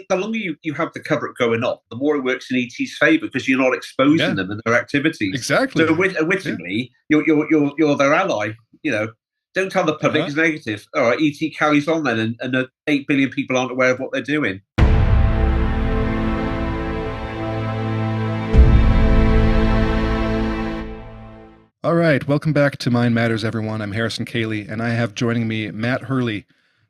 the longer you have the cover up going on, the more it works in ET's favour because you're not exposing Yeah, them and their activities. So exactly. Yeah. wittingly, you're their ally. You know, don't tell the public Uh-huh. it's negative. All right, ET carries on then, and 8 billion people aren't aware of what they're doing. All right, welcome back to Mind Matters, everyone. I'm Harrison Cayley, and I have joining me Matt Hurley.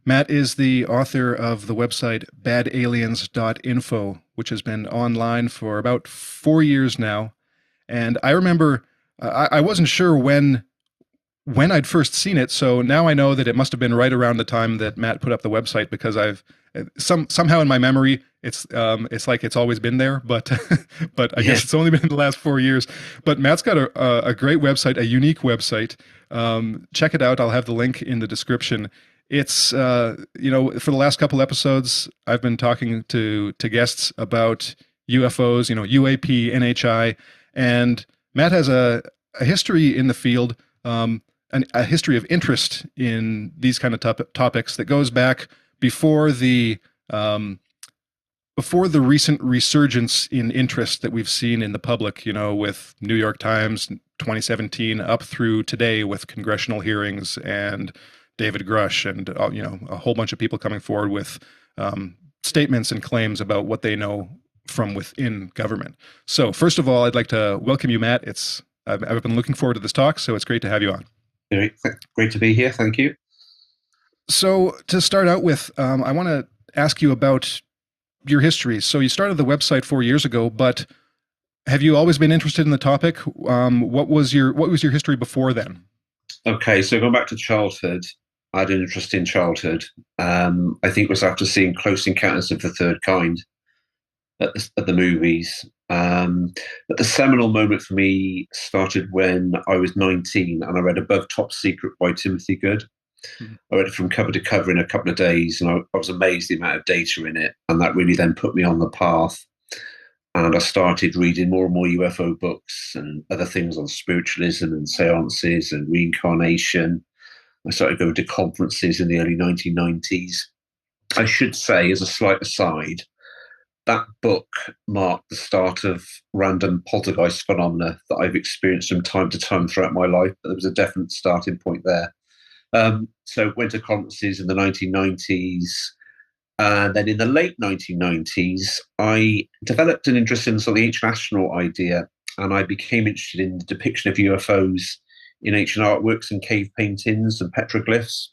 Matt is the author of the website badaliens.info, which has been online for about 4 years now. And I remember I wasn't sure when I'd first seen it, so now I know that it must have been right around the time that Matt put up the website because I've somehow in my memory it's like it's always been there, but but I Yeah. guess it's only been in the last 4 years. But Matt's got a great website, a unique website. Check it out. I'll have the link in the description. It's for the last couple episodes, I've been talking to guests about UFOs, UAP, NHI, and Matt has a history in the field. Um, a history of interest in these kind of topics that goes back before the um, before the recent resurgence in interest that we've seen in the public, with New York Times 2017 up through today with congressional hearings and David Grush and a whole bunch of people coming forward with statements and claims about what they know from within government. So, first of all, I'd like to welcome you, Matt. I've been looking forward to this talk, so it's great to have you on. Great to be here. Thank you. So, to start out with, I want to ask you about your history. So, you started the website 4 years ago, but have you always been interested in the topic? What was your history before then? Okay, so going back to childhood, I had an interest in childhood. I think it was after seeing Close Encounters of the Third Kind at the movies. But the seminal moment for me started when I was 19 and I read Above Top Secret by Timothy Good. Mhm. I read it from cover to cover in a couple of days, and I was amazed the amount of data in it, and that really then put me on the path. And I started reading more and more UFO books and other things on spiritualism and seances and reincarnation. I started going to conferences in the early 1990s. I should say, as a slight aside, that book marked the start of random poltergeist phenomena that I've experienced from time to time throughout my life. But there was a definite starting point there. So went to conferences in the 1990s. And then in the late 1990s, I developed an interest in sort of the ancient astronaut idea, and I became interested in the depiction of UFOs in ancient artworks and cave paintings and petroglyphs.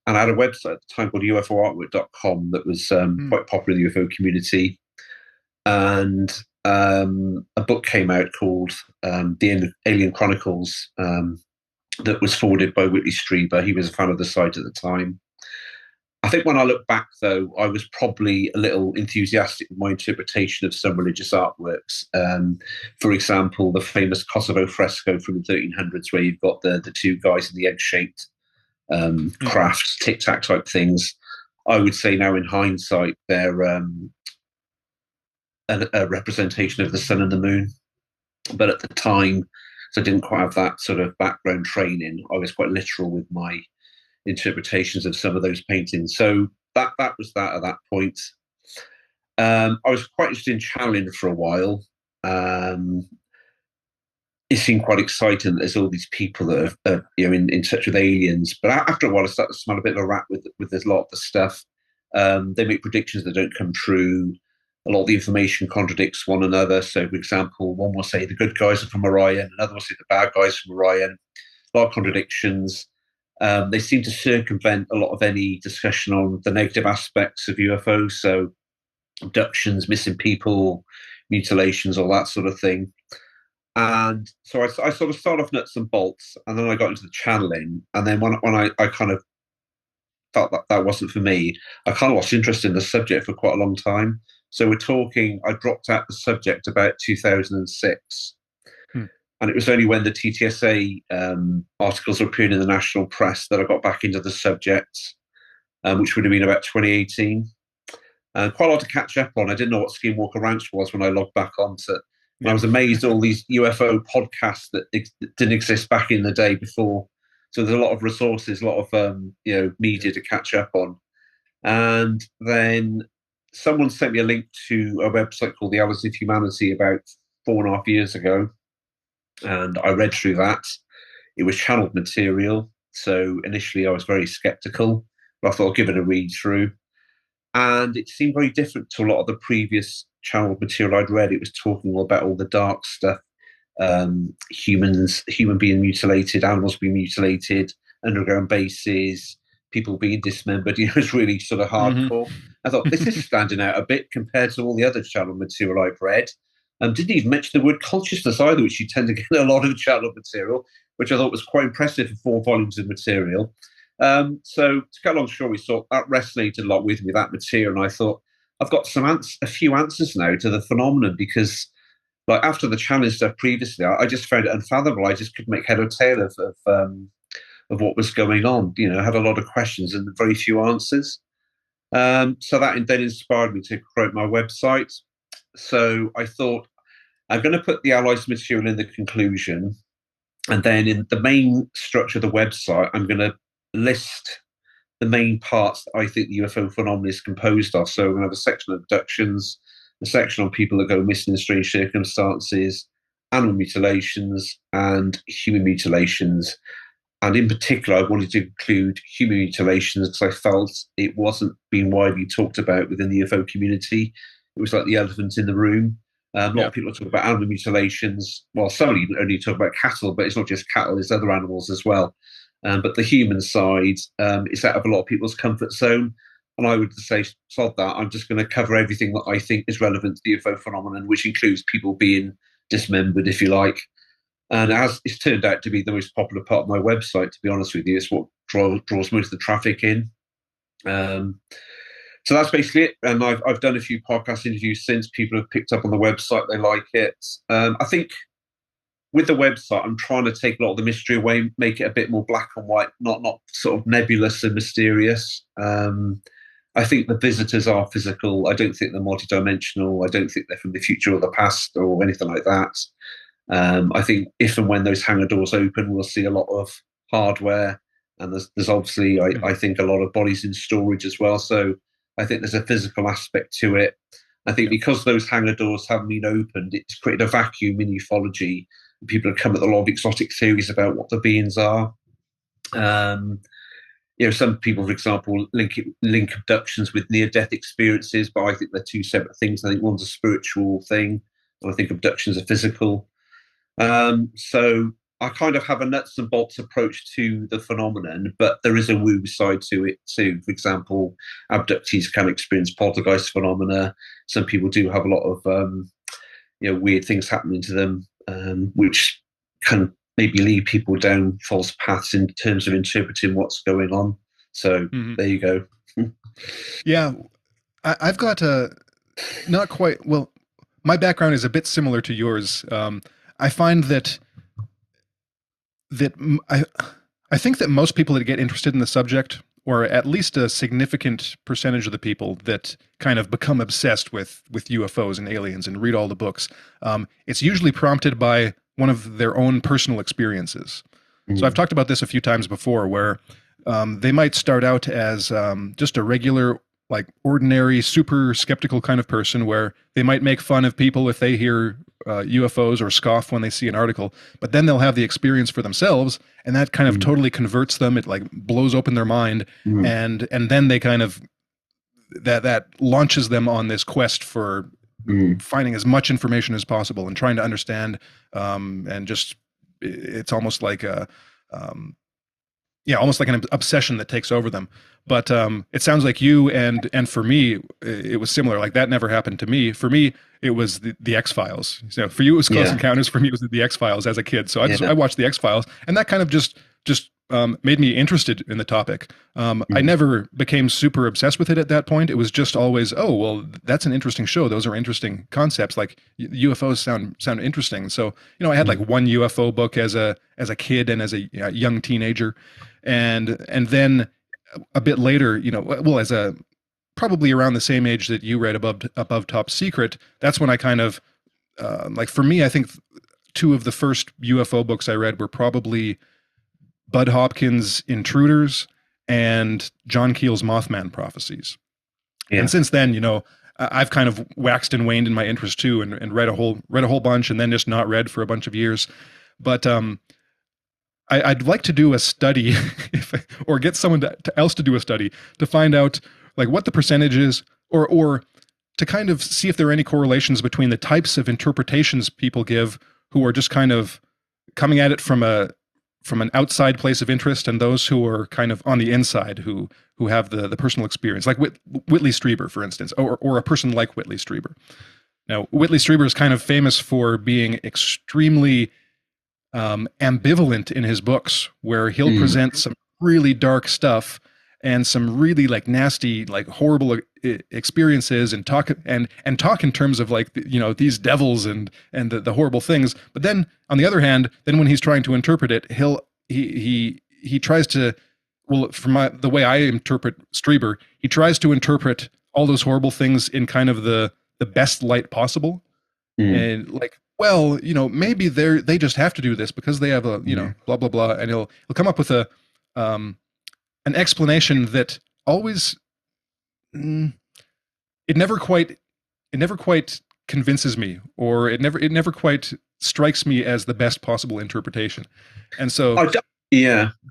And I had a website at the time called ufoartwork.com that was Hmm. quite popular in the UFO community. And a book came out called The Alien Chronicles that was forwarded by Whitley Strieber. He was a fan of the site at the time. I think when I look back, though, I was probably a little enthusiastic with my interpretation of some religious artworks. For example, the famous Kosovo fresco from the 1300s, where you've got the two guys in the egg-shaped Yeah. craft, tic-tac type things. I would say now in hindsight, they're a representation of the sun and the moon. But at the time, so I didn't quite have that sort of background training. I was quite literal with my interpretations of some of those paintings. So that was that at that point. I was quite interested in channeling for a while. Um, it seemed quite exciting that there's all these people that are in touch with aliens. But after a while, I started to smell a bit of a rat with this lot of the stuff. They make predictions that don't come true. A lot of the information contradicts one another. So, for example, one will say the good guys are from Orion, another will say the bad guys from Orion. A lot of contradictions. They seem to circumvent a lot of any discussion on the negative aspects of UFOs, so abductions, missing people, mutilations, all that sort of thing. And so I sort of started off nuts and bolts, and then I got into the channeling. And then when I kind of felt that that wasn't for me, I kind of lost interest in the subject for quite a long time. So we're talking, I dropped out the subject about 2006. Hmm. And it was only when the TTSA articles were appearing in the national press that I got back into the subject, which would have been about 2018. Quite a lot to catch up on. I didn't know what Skinwalker Ranch was when I logged back onto it. And I Yeah. was amazed at all these UFO podcasts that didn't exist back in the day before. So there's a lot of resources, a lot of media to catch up on. And then someone sent me a link to a website called the Hours of Humanity about 4.5 years ago, and I read through that. It was channeled material, so initially I was very skeptical, but I thought I'll give it a read through. And it seemed very different to a lot of the previous channeled material I'd read. It was talking all about all the dark stuff, human being mutilated, animals being mutilated, underground bases, people being dismembered. It was really sort of hardcore. I thought this is standing out a bit compared to all the other channel material I've read. Didn't even mention the word consciousness either, which you tend to get in a lot of channel material, which I thought was quite impressive for 4 volumes of material. So to cut a long story short, that resonated a lot with me, that material, and I thought I've got a few answers now to the phenomenon, because like after the challenge stuff previously, I just found it unfathomable. I just couldn't make head or tail of what was going on. I had a lot of questions and very few answers. So that then inspired me to create my website. So I thought I'm going to put the allies material in the conclusion, and then in the main structure of the website, I'm going to list the main parts that I think the UFO phenomenon is composed of. So we're going to have a section on abductions, a section on people that go missing in strange circumstances, animal mutilations, and human mutilations. And in particular, I wanted to include human mutilations because I felt it wasn't being widely talked about within the UFO community. It was like the elephant in the room. A lot of people talk about animal mutilations. Well, some only talk about cattle, but it's not just cattle, it's other animals as well. But the human side is out of a lot of people's comfort zone. And I would say, sod that, I'm just going to cover everything that I think is relevant to the UFO phenomenon, which includes people being dismembered, if you like. And as it's turned out to be the most popular part of my website, to be honest with you, it's what draws most of the traffic in. So that's basically it. And I've done a few podcast interviews since. People have picked up on the website, they like it. I think with the website, I'm trying to take a lot of the mystery away, make it a bit more black and white, not sort of nebulous and mysterious. I think the visitors are physical. I don't think they're multidimensional. I don't think they're from the future or the past or anything like that. I think if and when those hangar doors open, we'll see a lot of hardware, and there's obviously, I think, a lot of bodies in storage as well. So I think there's a physical aspect to it. I think because those hangar doors haven't been opened, it's created a vacuum in ufology. People have come up with a lot of exotic theories about what the beings are. Some people, for example, link abductions with near-death experiences, but I think they're two separate things. I think one's a spiritual thing, and I think abductions are physical. So I kind of have a nuts and bolts approach to the phenomenon, but there is a woo side to it too. For example, abductees can experience poltergeist phenomena. Some people do have a lot of weird things happening to them, which can maybe lead people down false paths in terms of interpreting what's going on. So there you go. Yeah, I've got not quite, well, my background is a bit similar to yours. I find that I think that most people that get interested in the subject, or at least a significant percentage of the people that kind of become obsessed with UFOs and aliens and read all the books, it's usually prompted by one of their own personal experiences. So I've talked about this a few times before, where they might start out as just a regular, like ordinary, super skeptical kind of person, where they might make fun of people if they hear UFOs or scoff when they see an article, but then they'll have the experience for themselves, and that kind of totally converts them. It like blows open their mind, and then they kind of that launches them on this quest for finding as much information as possible and trying to understand, and just it's almost like a almost like an obsession that takes over them. But it sounds like you and for me, it was similar. Like that never happened to me. For me, it was the X-Files. So for you, it was Close Encounters. For me, it was the X-Files as a kid. So I watched the X-Files, and that kind of just made me interested in the topic. I never became super obsessed with it at that point. It was just always, oh, well, that's an interesting show. Those are interesting concepts. Like UFOs sound interesting. So, I had like one UFO book as a kid and as a young teenager. And then a bit later, well, as a probably around the same age that you read above Top Secret, that's when I kind of like, for me, I think two of the first UFO books I read were probably Bud Hopkins' Intruders and John Keel's Mothman Prophecies. And since then, I've kind of waxed and waned in my interest too, and read a whole bunch, and then just not read for a bunch of years. But I'd like to do a study, or get someone else to do a study to find out like what the percentage is, or to kind of see if there are any correlations between the types of interpretations people give who are just kind of coming at it from an outside place of interest, and those who are kind of on the inside who have the personal experience, like Whitley Strieber, for instance, or a person like Whitley Strieber. Now, Whitley Strieber is kind of famous for being extremely ambivalent in his books, where he'll present some really dark stuff and some really like nasty, like horrible experiences, and talk in terms of like these devils and the horrible things. But then on the other hand, then when he's trying to interpret it, he tries to, well, from the way I interpret Strieber, he tries to interpret all those horrible things in kind of the best light possible, and like, well, maybe they just have to do this because they have a blah blah blah, and he'll come up with an explanation that always it never quite convinces me, or it never quite strikes me as the best possible interpretation. And so I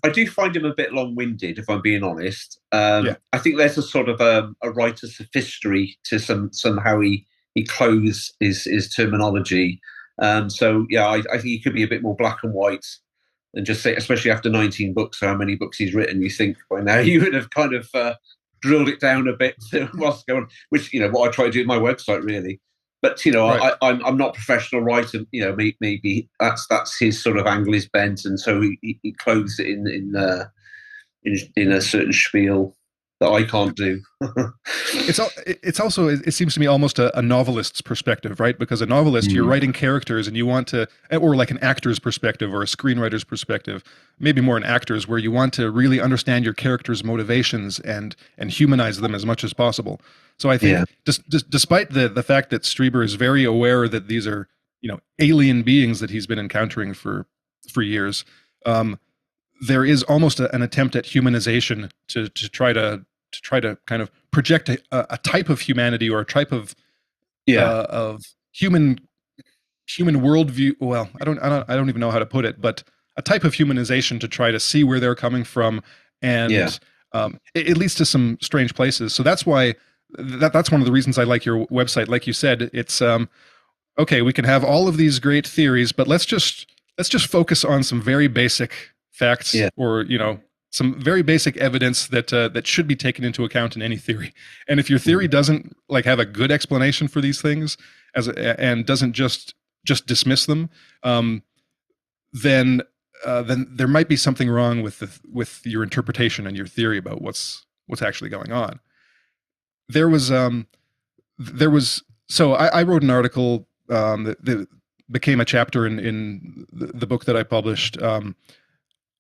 do find him a bit long-winded, if I'm being honest. Yeah. I think there's a sort of a writer sophistry to somehow he clothes his terminology. So yeah, I think he could be a bit more black and white, and just say, especially after 19 books, how many books he's written, you think by now you would have kind of drilled it down a bit to what's going on, which, what I try to do with my website, really. But, Right. I'm not a professional writer. Maybe that's his sort of angle is bent, and so he clothes it in a certain spiel that I can't do. It's also, it seems to me, almost a novelist's perspective, right? Because a novelist, you're writing characters, and you want to, or like an actor's perspective or a screenwriter's perspective, maybe more an actor's, where you want to really understand your character's motivations and humanize them as much as possible. So I think, despite the fact that Strieber is very aware that these are alien beings that he's been encountering for years, there is almost an attempt at humanization to try to kind of project a type of humanity, or a type of human worldview. Well, I don't even know how to put it, but a type of humanization to try to see where they're coming from, and it leads to some strange places. So that's why that's one of the reasons I like your website. Like you said, it's okay, we can have all of these great theories, but let's just focus on some very basic facts, or some very basic evidence that should be taken into account in any theory. And if your theory doesn't like have a good explanation for these things, and doesn't just dismiss them, then there might be something wrong with your interpretation and your theory about what's actually going on. There was so I wrote an article that became a chapter in the book that I published,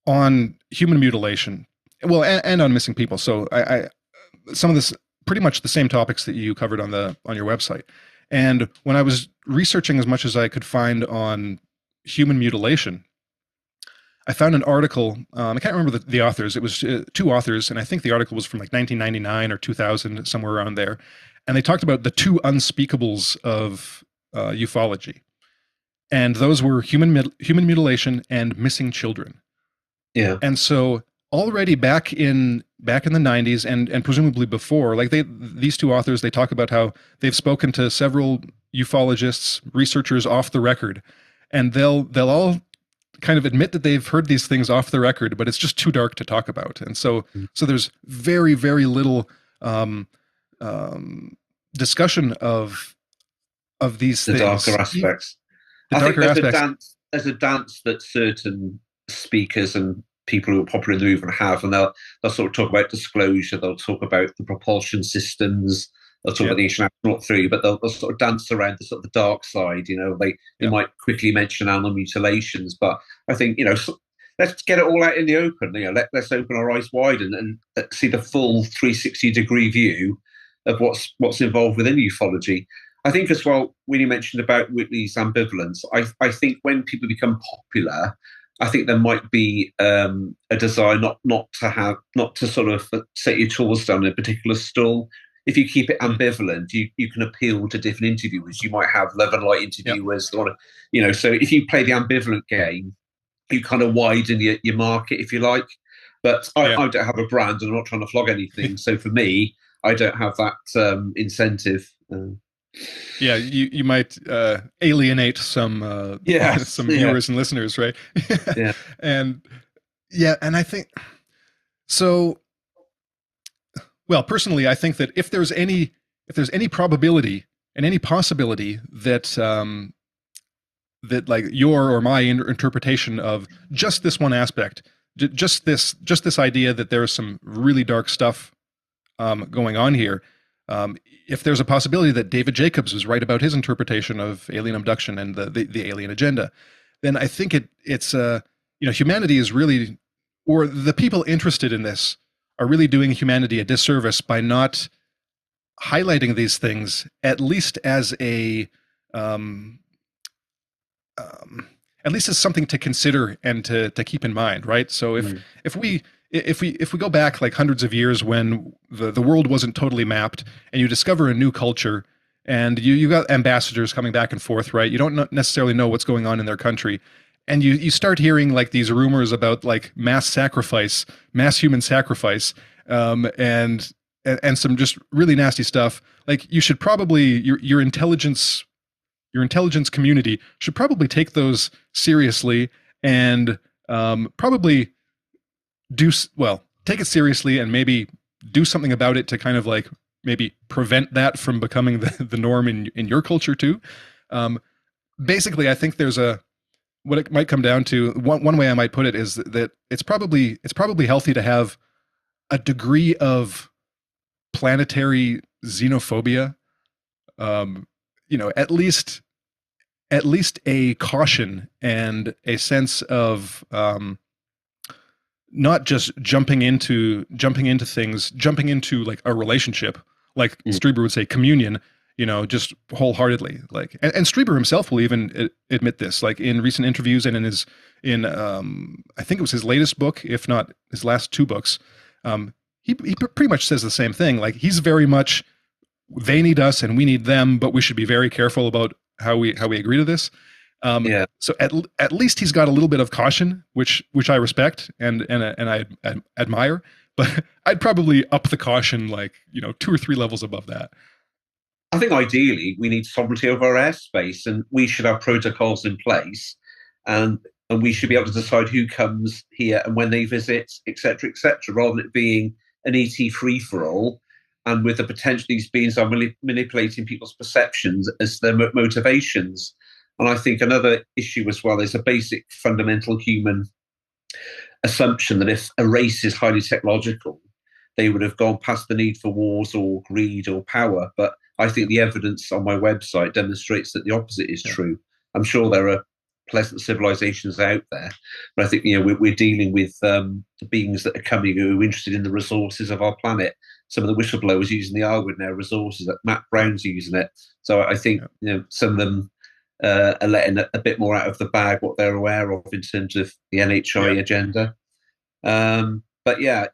on human mutilation, well, and on missing people. So I some of this, pretty much the same topics that you covered on your website. And when I was researching as much as I could find on human mutilation, I found an article. I can't remember the authors. It was two authors, and I think the article was from like 1999 or 2000, somewhere around there. And they talked about the two unspeakables of ufology, and those were human mutilation and missing children. Yeah. And so already back in the 90s, and presumably before, like these two authors, they talk about how they've spoken to several ufologists, researchers off the record, and they'll all kind of admit that they've heard these things off the record, but it's just too dark to talk about. And so there's very, very little discussion of these the things. darker aspects. The darker aspects. There's a dance that certain speakers and people who are popular in the movement have, and they'll sort of talk about disclosure, they'll talk about the propulsion systems, they'll talk about the international theory, but they'll sort of dance around the sort of the dark side. They might quickly mention animal mutilations, but I think let's get it all out in the open. Let's open our eyes wide and see the full 360-degree view of what's involved within ufology. I think as well, when you mentioned about Whitley's ambivalence, I think when people become popular, I think there might be a desire not to sort of set your tools down in a particular stall. if you keep it Mm. ambivalent, you can appeal to different interviewers. You might have love and light Yep. interviewers, so if you play the ambivalent game, you kind of widen your market, if you like. But Yeah. I don't have a brand and I'm not trying to flog anything. So for me, I don't have that incentive. Yeah, you might alienate some Yes, some yeah, viewers and listeners, right? yeah. And yeah, and I think so. Well, personally, I think that if there's any probability and any possibility that that like your or my interpretation of just this one aspect, just this idea that there is some really dark stuff going on here. If there's a possibility that David Jacobs was right about his interpretation of alien abduction and the alien agenda, then I think it's humanity is really, or the people interested in this are really doing humanity a disservice by not highlighting these things at least as a um, at least as something to consider and to keep in mind, right? So Mm. if we go back like hundreds of years when the world wasn't totally mapped and you discover a new culture and you got ambassadors coming back and forth, right? You don't necessarily know what's going on in their country. And you start hearing like these rumors about like mass human sacrifice, and some just really nasty stuff. Like you should probably your intelligence community should probably take those seriously and probably take it seriously and maybe do something about it to kind of like maybe prevent that from becoming the norm in your culture too. Um, Basically, I think there's a what it might come down to. One way I might put it is that it's probably healthy to have a degree of planetary xenophobia. Um, at least a caution and a sense of not just jumping into like a relationship, like Mm. Strieber would say, communion, just wholeheartedly. Like, and Strieber himself will even admit this, like in recent interviews and I think it was his latest book, if not his last two books. He pretty much says the same thing. Like he's very much, they need us and we need them, but we should be very careful about how we agree to this. Yeah. So at least he's got a little bit of caution, which I respect and I admire. But I'd probably up the caution like 2 or 3 levels above that. I think ideally we need sovereignty over our airspace, and we should have protocols in place, and and we should be able to decide who comes here and when they visit, etc., rather than it being an ET free for all, and with the potential these beings are manipulating people's perceptions as their motivations. And I think another issue as well is a basic fundamental human assumption that if a race is highly technological, they would have gone past the need for wars or greed or power. But I think the evidence on my website demonstrates that the opposite is true. I'm sure there are pleasant civilizations out there, but I think we're dealing with beings that are coming who are interested in the resources of our planet. Some of the whistleblowers using the Arwood now resources. Matt Brown's using it. So I think some of them are letting a bit more out of the bag what they're aware of in terms of the NHI agenda. But yeah,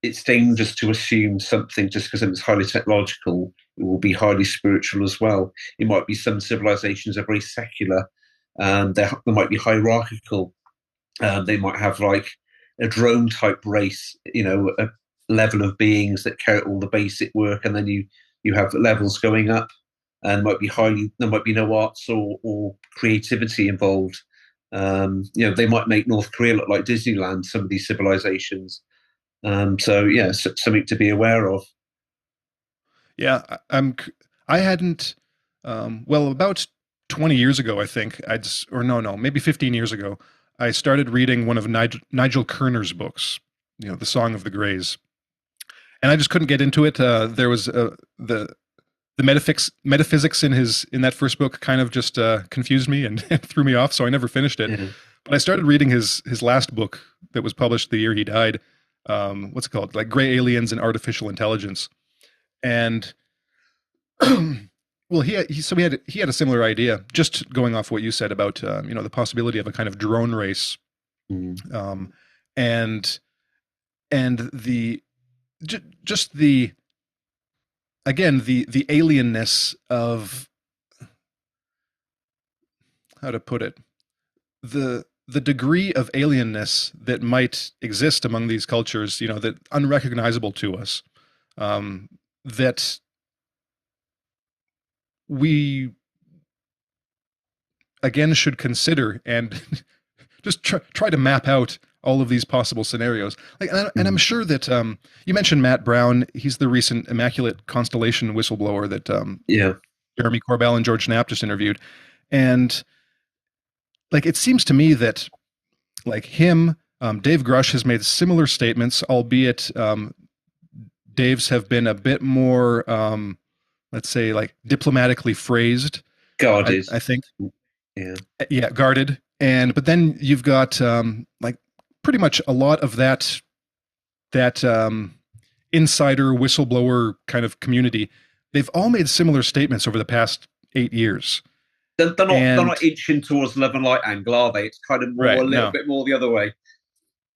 it's dangerous to assume something just because it's highly technological, it will be highly spiritual as well. It might be some civilizations are very secular, they might be hierarchical. They might have like a drone type race, a level of beings that carry out all the basic work, and then you have levels going up, and there might be no arts or creativity involved. They might make North Korea look like Disneyland. Some of these civilizations. So yeah, something to be aware of. Yeah, I hadn't. Well, about 20 years ago, I think or no, maybe 15 years ago, I started reading one of Nigel Kerner's books, The Song of the Greys, and I just couldn't get into it. There was the metaphysics in that first book kind of just confused me and threw me off, so I never finished it. Yeah. But I started reading his last book that was published the year he died. What's it called? Like Gray Aliens and Artificial Intelligence. And well, he had a similar idea. Just going off what you said about the possibility of a kind of drone race, Mm. and and just the again, the alienness of, how to put it, the degree of alienness that might exist among these cultures, that unrecognizable to us, that we again should consider and just try to map out all of these possible scenarios. Like, and I'm sure that you mentioned Matt Brown. He's the recent Immaculate Constellation whistleblower that Yeah. Jeremy Corbell and George Knapp just interviewed, and like it seems to me that like him, Dave Grush has made similar statements, albeit Dave's have been a bit more, let's say, like diplomatically phrased. Guarded. I think. Yeah. Yeah, guarded. But then you've got like pretty much a lot of that insider whistleblower kind of community. They've all made similar statements over the past 8 years. They're not inching towards love and light angle, are they? It's kind of more a little bit more the other way.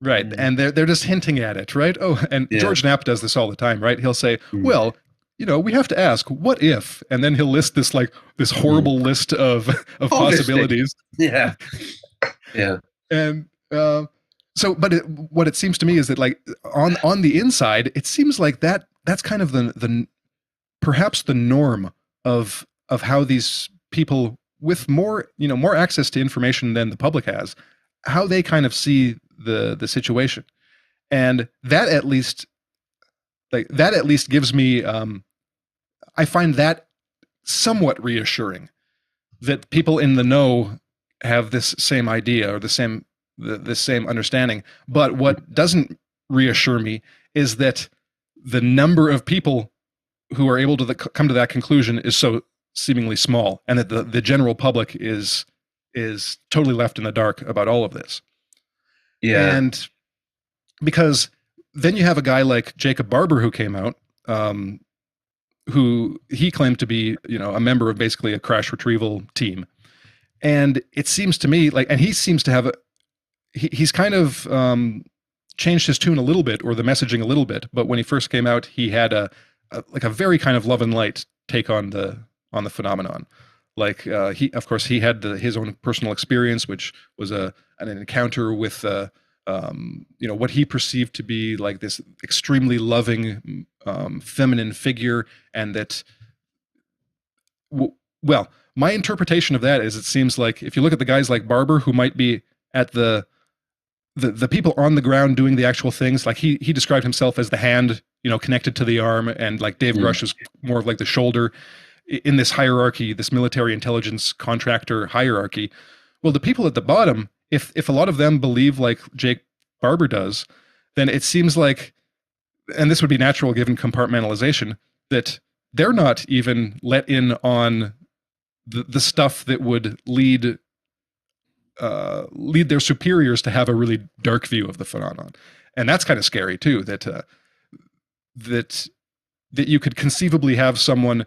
Right. And they're just hinting at it, right? Oh, and George Knapp does this all the time, right? He'll say, well, we have to ask, what if? And then he'll list this horrible list of possibilities. Yeah. Yeah. And so, but what it seems to me is that like on the inside, it seems like that's kind of the perhaps the norm of how these people with more access to information than the public has, how they kind of see the situation. And that at least gives me I find that somewhat reassuring that people in the know have this same idea or the same understanding. But what doesn't reassure me is that the number of people who are able to come to that conclusion is so seemingly small, and that the general public is totally left in the dark about all of this. Yeah. And because then you have a guy like Jacob Barber who came out, who he claimed to be, a member of basically a crash retrieval team. And it seems to me like, and he seems to have he's kind of changed his tune a little bit, or the messaging a little bit. But when he first came out, he had a very kind of love and light take on the phenomenon. Like he had his own personal experience, which was an encounter with what he perceived to be like this extremely loving feminine figure, and that well, my interpretation of that is it seems like if you look at the guys like Barber, who might be at the people on the ground doing the actual things, like he described himself as the hand, connected to the arm, and like Dave Grush is more of like the shoulder in this hierarchy, this military intelligence contractor hierarchy. Well, the people at the bottom, if a lot of them believe like Jake Barber does, then it seems like, and this would be natural given compartmentalization, that they're not even let in on the stuff that would lead their superiors to have a really dark view of the phenomenon. And that's kind of scary too, that you could conceivably have someone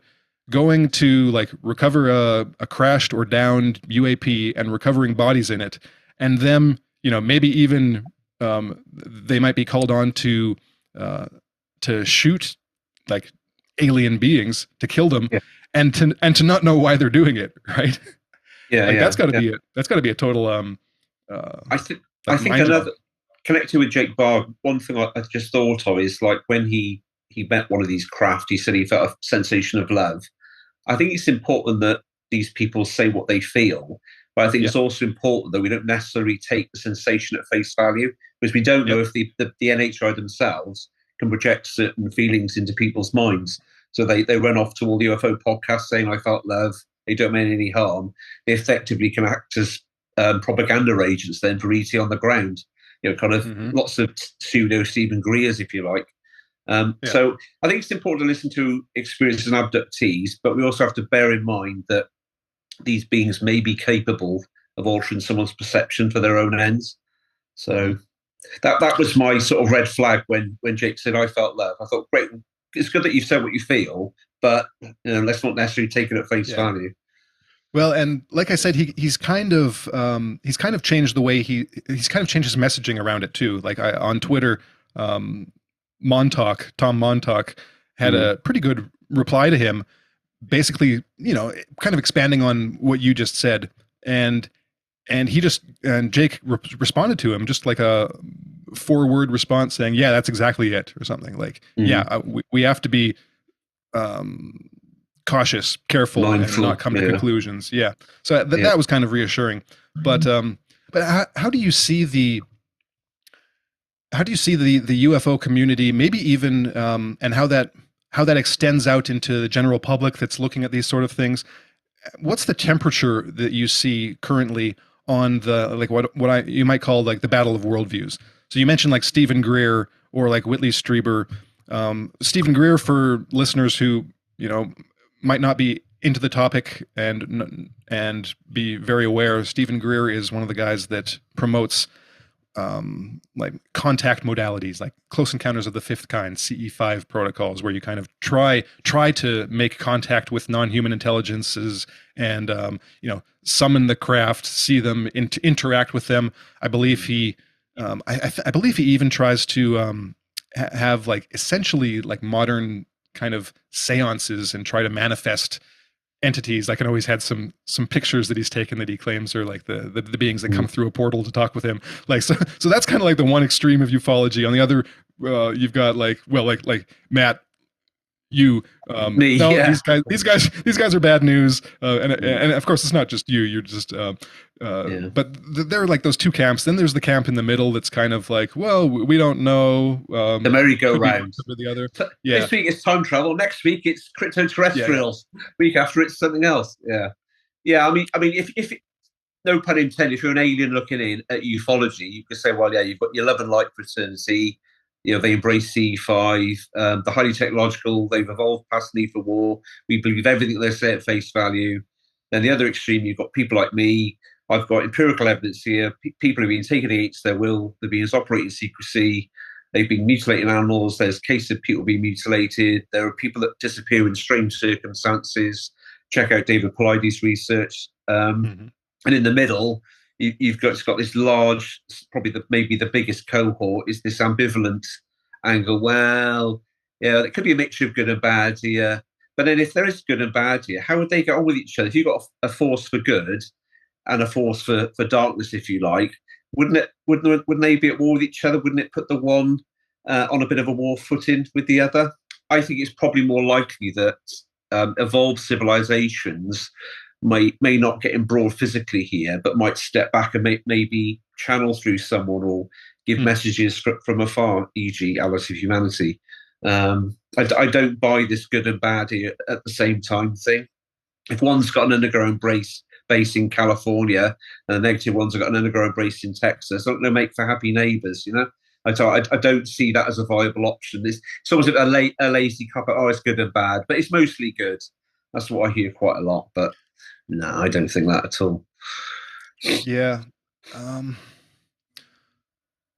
going to like recover a crashed or downed UAP and recovering bodies in it, and them, maybe even they might be called on to shoot like alien beings, to kill them, and to not know why they're doing it, right? Yeah, like that's got to be a total I think another connected with Jake Barber, one thing I just thought of is like when he met one of these craft, he said he felt a sensation of love. I think it's important that these people say what they feel, but I think it's also important that we don't necessarily take the sensation at face value, because we don't know if the NHI themselves can project certain feelings into people's minds. So they run off to all the UFO podcasts saying, I felt love, they don't mean any harm. They effectively can act as propaganda agents then for ET on the ground. Kind of lots of pseudo Stephen Greers, if you like. So I think it's important to listen to experiences and abductees, but we also have to bear in mind that these beings may be capable of altering someone's perception for their own ends. So that was my sort of red flag when Jake said, I felt love. I thought, great, it's good that you've said what you feel, but let's not necessarily take it at face value. Well, and like I said, he's kind of changed the way he's kind of changed his messaging around it too. Like on Twitter, Tom Montauk had a pretty good reply to him, basically, kind of expanding on what you just said. And Jake responded to him just like a 4-word response saying, yeah, that's exactly it, or something like, we have to be cautious, careful, and Mindful. not come to conclusions. Yeah. So that was kind of reassuring. But how do you see the UFO community, maybe even and how that extends out into the general public that's looking at these sort of things? What's the temperature that you see currently on the, like, what you might call like the battle of worldviews? So you mentioned like Stephen Greer or like Whitley Strieber. Stephen Greer, for listeners who might not be into the topic and be very aware, Stephen Greer is one of the guys that promotes like contact modalities, like close encounters of the fifth kind, CE5 protocols, where you kind of try to make contact with non-human intelligences and summon the craft, see them, interact with them. I believe he I believe he even tries to have like essentially like modern kind of seances and try to manifest entities. I can always had some pictures that he's taken that he claims are like the beings that come through a portal to talk with him. Like so that's kind of like the one extreme of ufology. On the other, you've got like Matt. You Me, no, yeah. these guys are bad news, and of course it's not just you. You're just but there are like those two camps. Then there's the camp in the middle that's kind of like, well, we don't know. The merry-go-round. The other, This week it's time travel. Next week it's crypto-terrestrials. Week after it's something else. Yeah. I mean, if no pun intended, if you're an alien looking in at ufology, you could say, well, yeah, you've got your love and light fraternity. They embrace C5, the highly technological, they've evolved past need for war. We believe everything they say at face value. Then the other extreme, you've got people like me. I've got empirical evidence here. People have been taken against their will. They've been operating secrecy. They've been mutilating animals. There's cases of people being mutilated. There are people that disappear in strange circumstances. Check out David Paulides' research. And in the middle, you've got this large, probably maybe the biggest cohort is this ambivalent angle. Well, yeah, it could be a mixture of good and bad here. But then if there is good and bad here, how would they get on with each other? If you've got a force for good and a force for darkness, if you like, wouldn't they be at war with each other? Wouldn't it put the one on a bit of a war footing with the other? I think it's probably more likely that evolved civilizations may not get embroiled physically here, but might step back and maybe channel through someone or give messages from afar, e.g. Allies of Humanity. I don't buy this good and bad here at the same time thing. If one's got an underground base in California and the negative ones have got an underground base in Texas, don't they make for happy neighbours, I don't see that as a viable option. It's almost like a lazy cop. Oh, it's good and bad, but it's mostly good. That's what I hear quite a lot, but no, I don't think that at all. Yeah.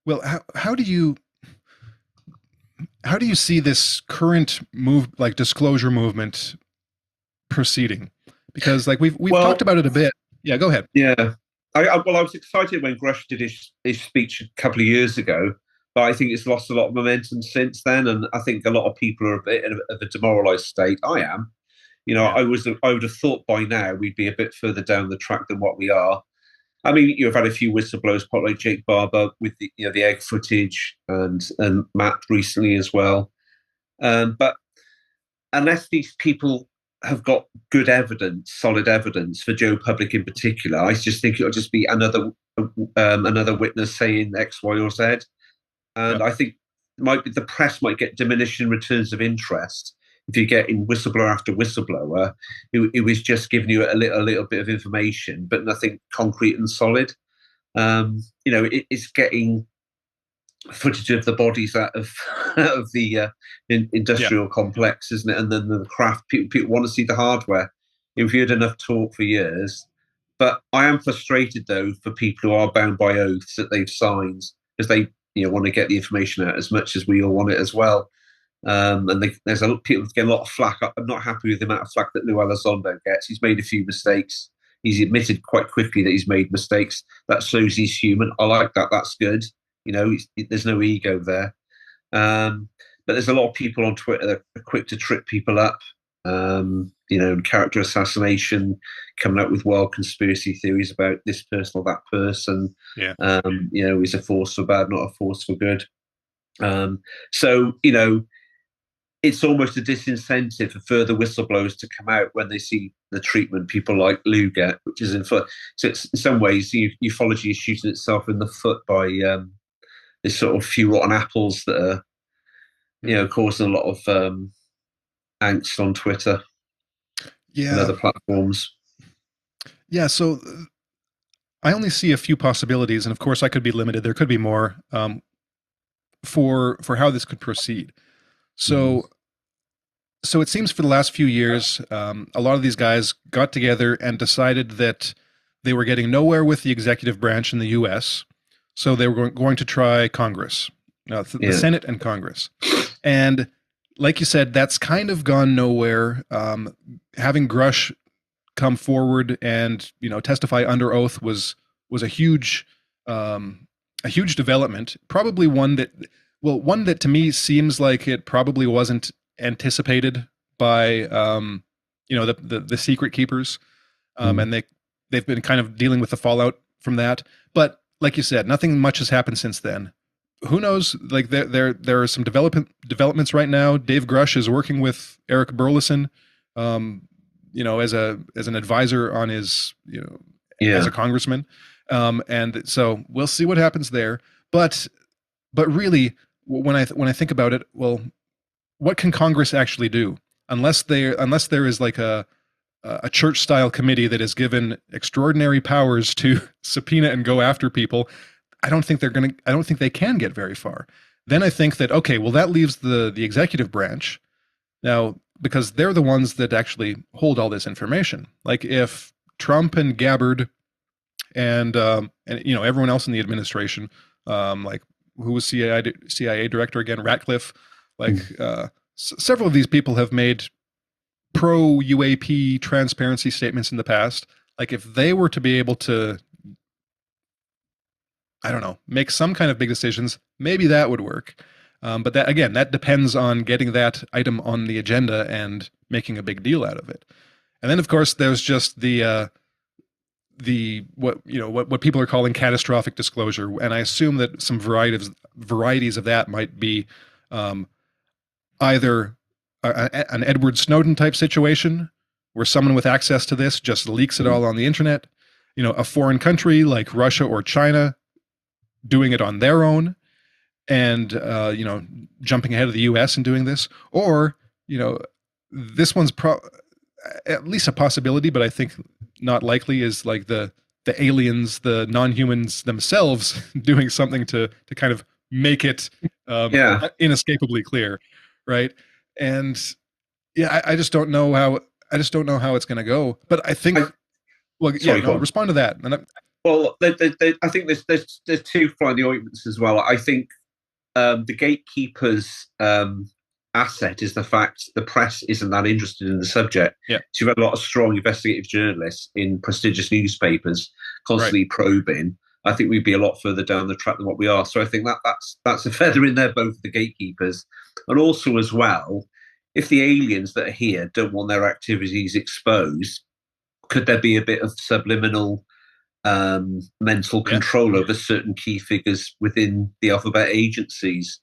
Well, how do you see this current disclosure movement proceeding? Because like we've talked about it a bit. Yeah, go ahead. Yeah. I was excited when Grush did his speech a couple of years ago, but I think it's lost a lot of momentum since then, and I think a lot of people are a bit of a demoralised state. I am. I would have thought by now we'd be a bit further down the track than what we are. I mean, you've had a few whistleblowers, like Jake Barber with the egg footage, and Matt recently as well. But unless these people have got good evidence, solid evidence for Joe Public in particular, I just think it'll just be another witness saying X, Y, or Z. And I think the press might get diminishing returns of interest if you're getting whistleblower after whistleblower who was just giving you a little bit of information, but nothing concrete and solid. It's getting footage of the bodies out of the industrial complex, isn't it? And then the craft. People want to see the hardware. We've heard enough talk for years. But I am frustrated, though, for people who are bound by oaths that they've signed, because they want to get the information out as much as we all want it as well. And there's people get a lot of flack. I'm not happy with the amount of flack that Lou Elizondo gets. He's made a few mistakes. He's admitted quite quickly that he's made mistakes. That shows he's human. I like that. That's good. There's no ego there. but there's a lot of people on Twitter that are quick to trip people up. Character assassination, coming up with wild conspiracy theories about this person or that person. Yeah. Is a force for bad, not a force for good. So it's almost a disincentive for further whistleblowers to come out when they see the treatment people like Lou get, which is so it's, in some ways, ufology is shooting itself in the foot by this sort of few rotten apples that are, causing a lot of angst on Twitter and other platforms. Yeah. So I only see a few possibilities, and of course, I could be limited. There could be more for how this could proceed. So it seems for the last few years, a lot of these guys got together and decided that they were getting nowhere with the executive branch in the U.S., so they were going to try Congress, the Senate and Congress. And like you said, that's kind of gone nowhere. Having Grush come forward and testify under oath was a huge development. Probably one that to me seems like it probably wasn't anticipated by the secret keepers, and they've been kind of dealing with the fallout from that. But like you said, nothing much has happened since then. Who knows? Like there are some developments right now. Dave Grush is working with Eric Burleson, as an advisor on his as a congressman, and so we'll see what happens there. But really, when I think about it, well, what can Congress actually do unless there is like a church style committee that is given extraordinary powers to subpoena and go after people? I don't think they can get very far. Then I think that, okay, well, that leaves the executive branch now, because they're the ones that actually hold all this information. Like if Trump and Gabbard and everyone else in the administration, like who was CIA director again, Ratcliffe, like several of these people have made pro UAP transparency statements in the past. Like if they were to be able to, I don't know, make some kind of big decisions, maybe that would work. But that depends on getting that item on the agenda and making a big deal out of it. And then of course there's just the what people are calling catastrophic disclosure, and I assume that some varieties of that might be either an Edward Snowden type situation where someone with access to this just leaks it all on the internet, a foreign country like Russia or China doing it on their own and jumping ahead of the US and doing this, or this one's at least a possibility, but I think not likely, is like the aliens, the non-humans themselves doing something to kind of make it inescapably clear, right? And I just don't know how it's going to go. But I think, respond to that. Well, I think there's two fly in the ointments as well. I think the gatekeepers' asset is the fact the press isn't that interested in the subject. Yeah. So you've had a lot of strong investigative journalists in prestigious newspapers constantly probing. I think we'd be a lot further down the track than what we are. So I think that's a feather in their both the gatekeepers. And also as well, if the aliens that are here don't want their activities exposed, could there be a bit of subliminal mental control over certain key figures within the alphabet agencies?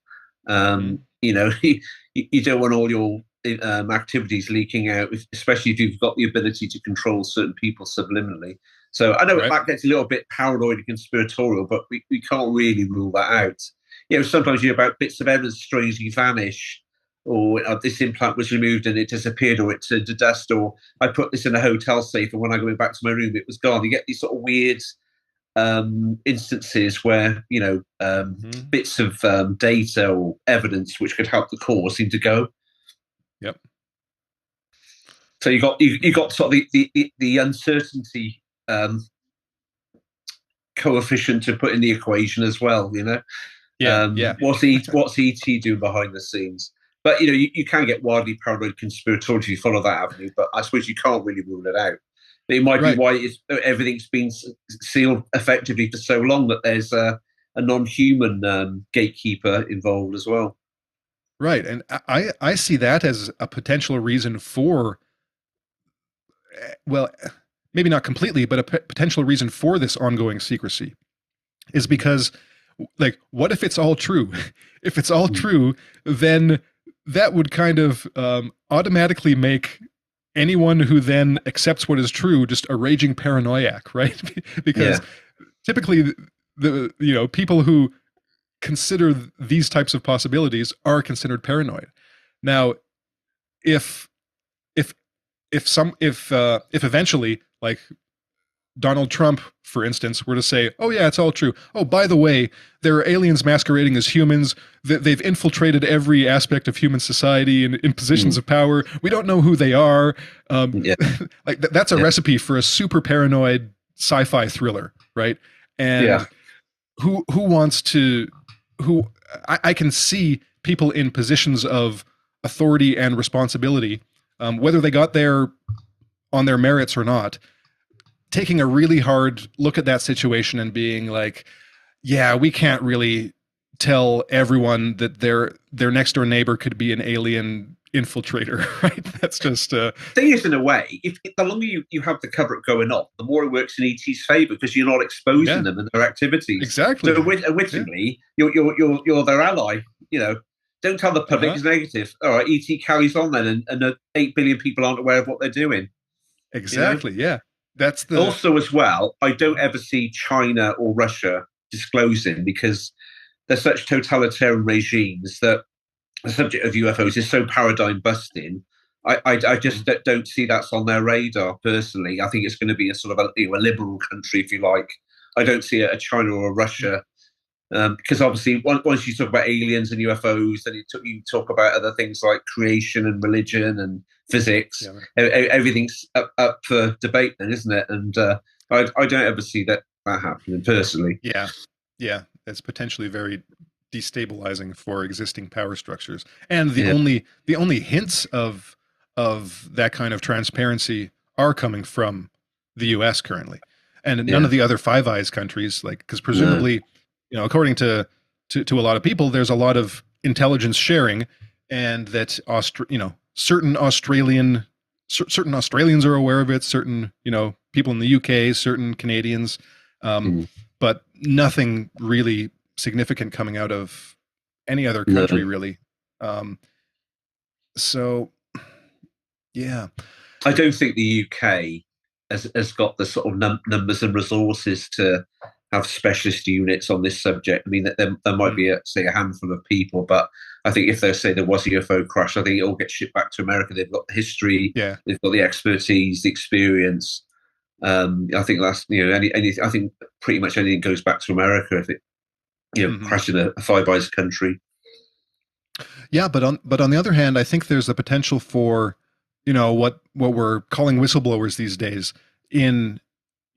You don't want all your activities leaking out, especially if you've got the ability to control certain people subliminally. So I know that gets a little bit paranoid and conspiratorial, but we can't really rule that out. Sometimes you hear about bits of evidence strangely vanish, or this implant was removed and it disappeared, or it turned to dust, or I put this in a hotel safe and when I went back to my room, it was gone. You get these sort of weird instances where bits of data or evidence which could help the cause seem to go. Yep. So you got sort of the uncertainty coefficient to put in the equation as well. What's ET doing behind the scenes? But you can get wildly paranoid conspiratorial if you follow that avenue. But I suppose you can't really rule it out. It might be why everything's been sealed effectively for so long that there's a non-human gatekeeper involved as well. Right. And I see that as a potential reason for, well, maybe not completely, but a potential reason for this ongoing secrecy is because, like, what if it's all true? If it's all Mm. true, then that would kind of automatically make anyone who then accepts what is true just a raging paranoiac, right? Because Yeah, typically people who consider these types of possibilities are considered paranoid. Now, if if if eventually, like, Donald Trump, for instance, were to say, "Oh yeah, it's all true. Oh, by the way, there are aliens masquerading as humans. They've infiltrated every aspect of human society in positions mm. of power. We don't know who they are." Um, Yeah, like that's a yeah, recipe for a super paranoid sci-fi thriller, right? yeah, And who wants to who I can see people in positions of authority and responsibility, whether they got there on their merits or not, taking a really hard look at that situation and being like, yeah, we can't really tell everyone that their next door neighbor could be an alien infiltrator, right? That's just thing is, in a way, if the longer you have the cover up going on, the more it works in ET's favour because you're not exposing yeah, them and their activities. So exactly. Yeah. wittingly, you're their ally. You know, don't tell the public Uh-huh. it's negative. All right, ET carries on then, and 8 billion people aren't aware of what they're doing. You know. Exactly. Yeah. That's the Also, as well, I don't ever see China or Russia disclosing because they're such totalitarian regimes that the subject of UFOs is so paradigm busting. I just don't see that's on their radar personally. I think it's going to be a sort of a liberal country, if you like. I don't see a China or a Russia because obviously once you talk about aliens and UFOs, then you talk about other things like creation and religion and physics. yeah. Everything's up for debate, then, isn't it? And I don't ever see that happening personally. Yeah. Yeah. It's potentially very destabilizing for existing power structures. And Yeah, the only hints of that kind of transparency are coming from the US currently. And none yeah, of the other Five Eyes countries, like, because no, presumably, according to a lot of people, there's a lot of intelligence sharing, and that certain Australians are aware of it, certain, people in the UK, certain Canadians, um, mm, but nothing really significant coming out of any other country, no. really. Um, so yeah, I don't think the UK has got the sort of numbers and resources to have specialist units on this subject. I mean, there might mm, be, say, a handful of people, but I think if they say there was a UFO crash, I think it all gets shipped back to America. They've got the history, yeah, they've got the expertise, the experience. I think that's I think pretty much anything goes back to America if it hmm, crashed in a Five Eyes country. yeah. But on the other hand, I think there's the potential for, what we're calling whistleblowers these days in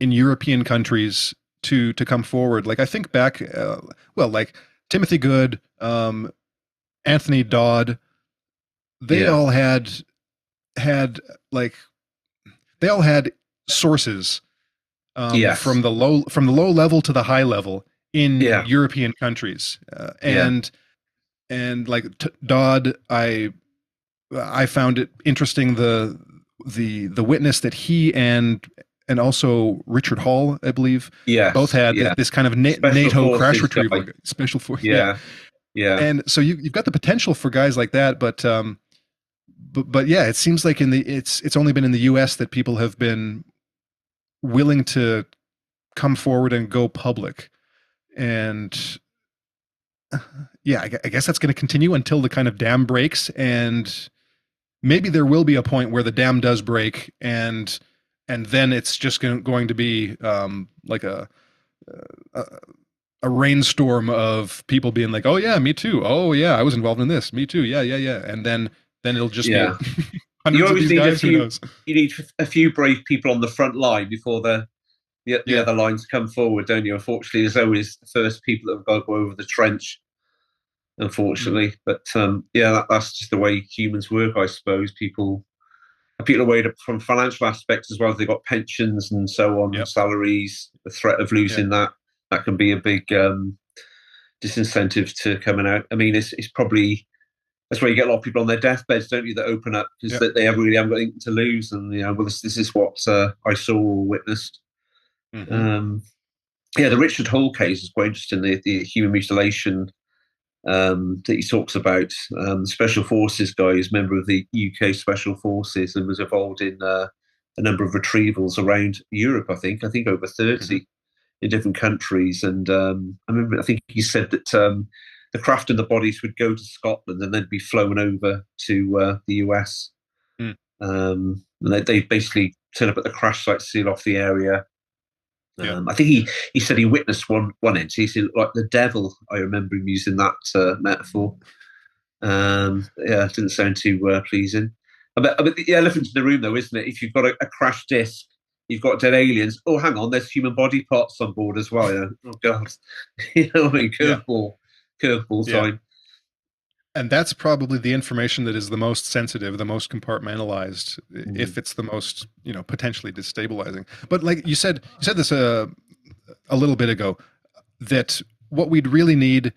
European countries to come forward. Like, I think back, like Timothy Good, Anthony Dodd, they Yeah, all had like they all had sources, yes, from the low level to the high level in yeah, European countries, yeah, and like Dodd, I found it interesting, the witness that he and also Richard Hall, I believe, both yes, had yeah. this kind of Special NATO crash forces retrieval guy. special for, yeah. Yeah, yeah. And so you've got the potential for guys like that, but yeah, it seems like it's only been in the US that people have been willing to come forward and go public. And yeah, I guess that's going to continue until the kind of dam breaks, and maybe there will be a point where the dam does break, and then it's just going to be, like a a rainstorm of people being like, "Oh yeah, me too. Oh yeah, I was involved in this. Me too. Yeah, yeah, yeah." And then it'll just be Yeah. You hundreds of always these need a guys. Who few. knows? You need a few brave people on the front line before the Yeah. other lines come forward, don't you? Unfortunately, there's always the first people that have got to go over the trench. Mhm. Unfortunately, but yeah, that's just the way humans work, I suppose. People are worried from financial aspects as well. They've got pensions and so on, Yep. salaries. The threat of Yeah. losing that can be a big disincentive to coming out. I mean, it's probably that's where you get a lot of people on their deathbeds, don't you, that open up because Yeah. they haven't got anything to lose, and well, this is what I saw or witnessed. Mm-hmm. The Richard Hall case is quite interesting. The human mutilation that he talks about. Special Forces guy is a member of the UK Special Forces and was involved in a number of retrievals around Europe. I think over 30 in different countries. And I think he said that the craft and the bodies would go to Scotland and then be flown over to the US. Mm. And they basically turn up at the crash site, seal off the area. Yeah. I think he said he witnessed one entity. He said, like the devil. I remember him using that metaphor. It didn't sound too pleasing. But the elephant in the room, though, isn't it? If you've got a crash disc, you've got dead aliens. Oh, hang on, there's human body parts on board as well. Oh God, what I mean? Curveball Yeah. time. And that's probably the information that is the most sensitive, the most compartmentalized, if it's the most, potentially destabilizing. But like you said this a little bit ago, that what we'd really need,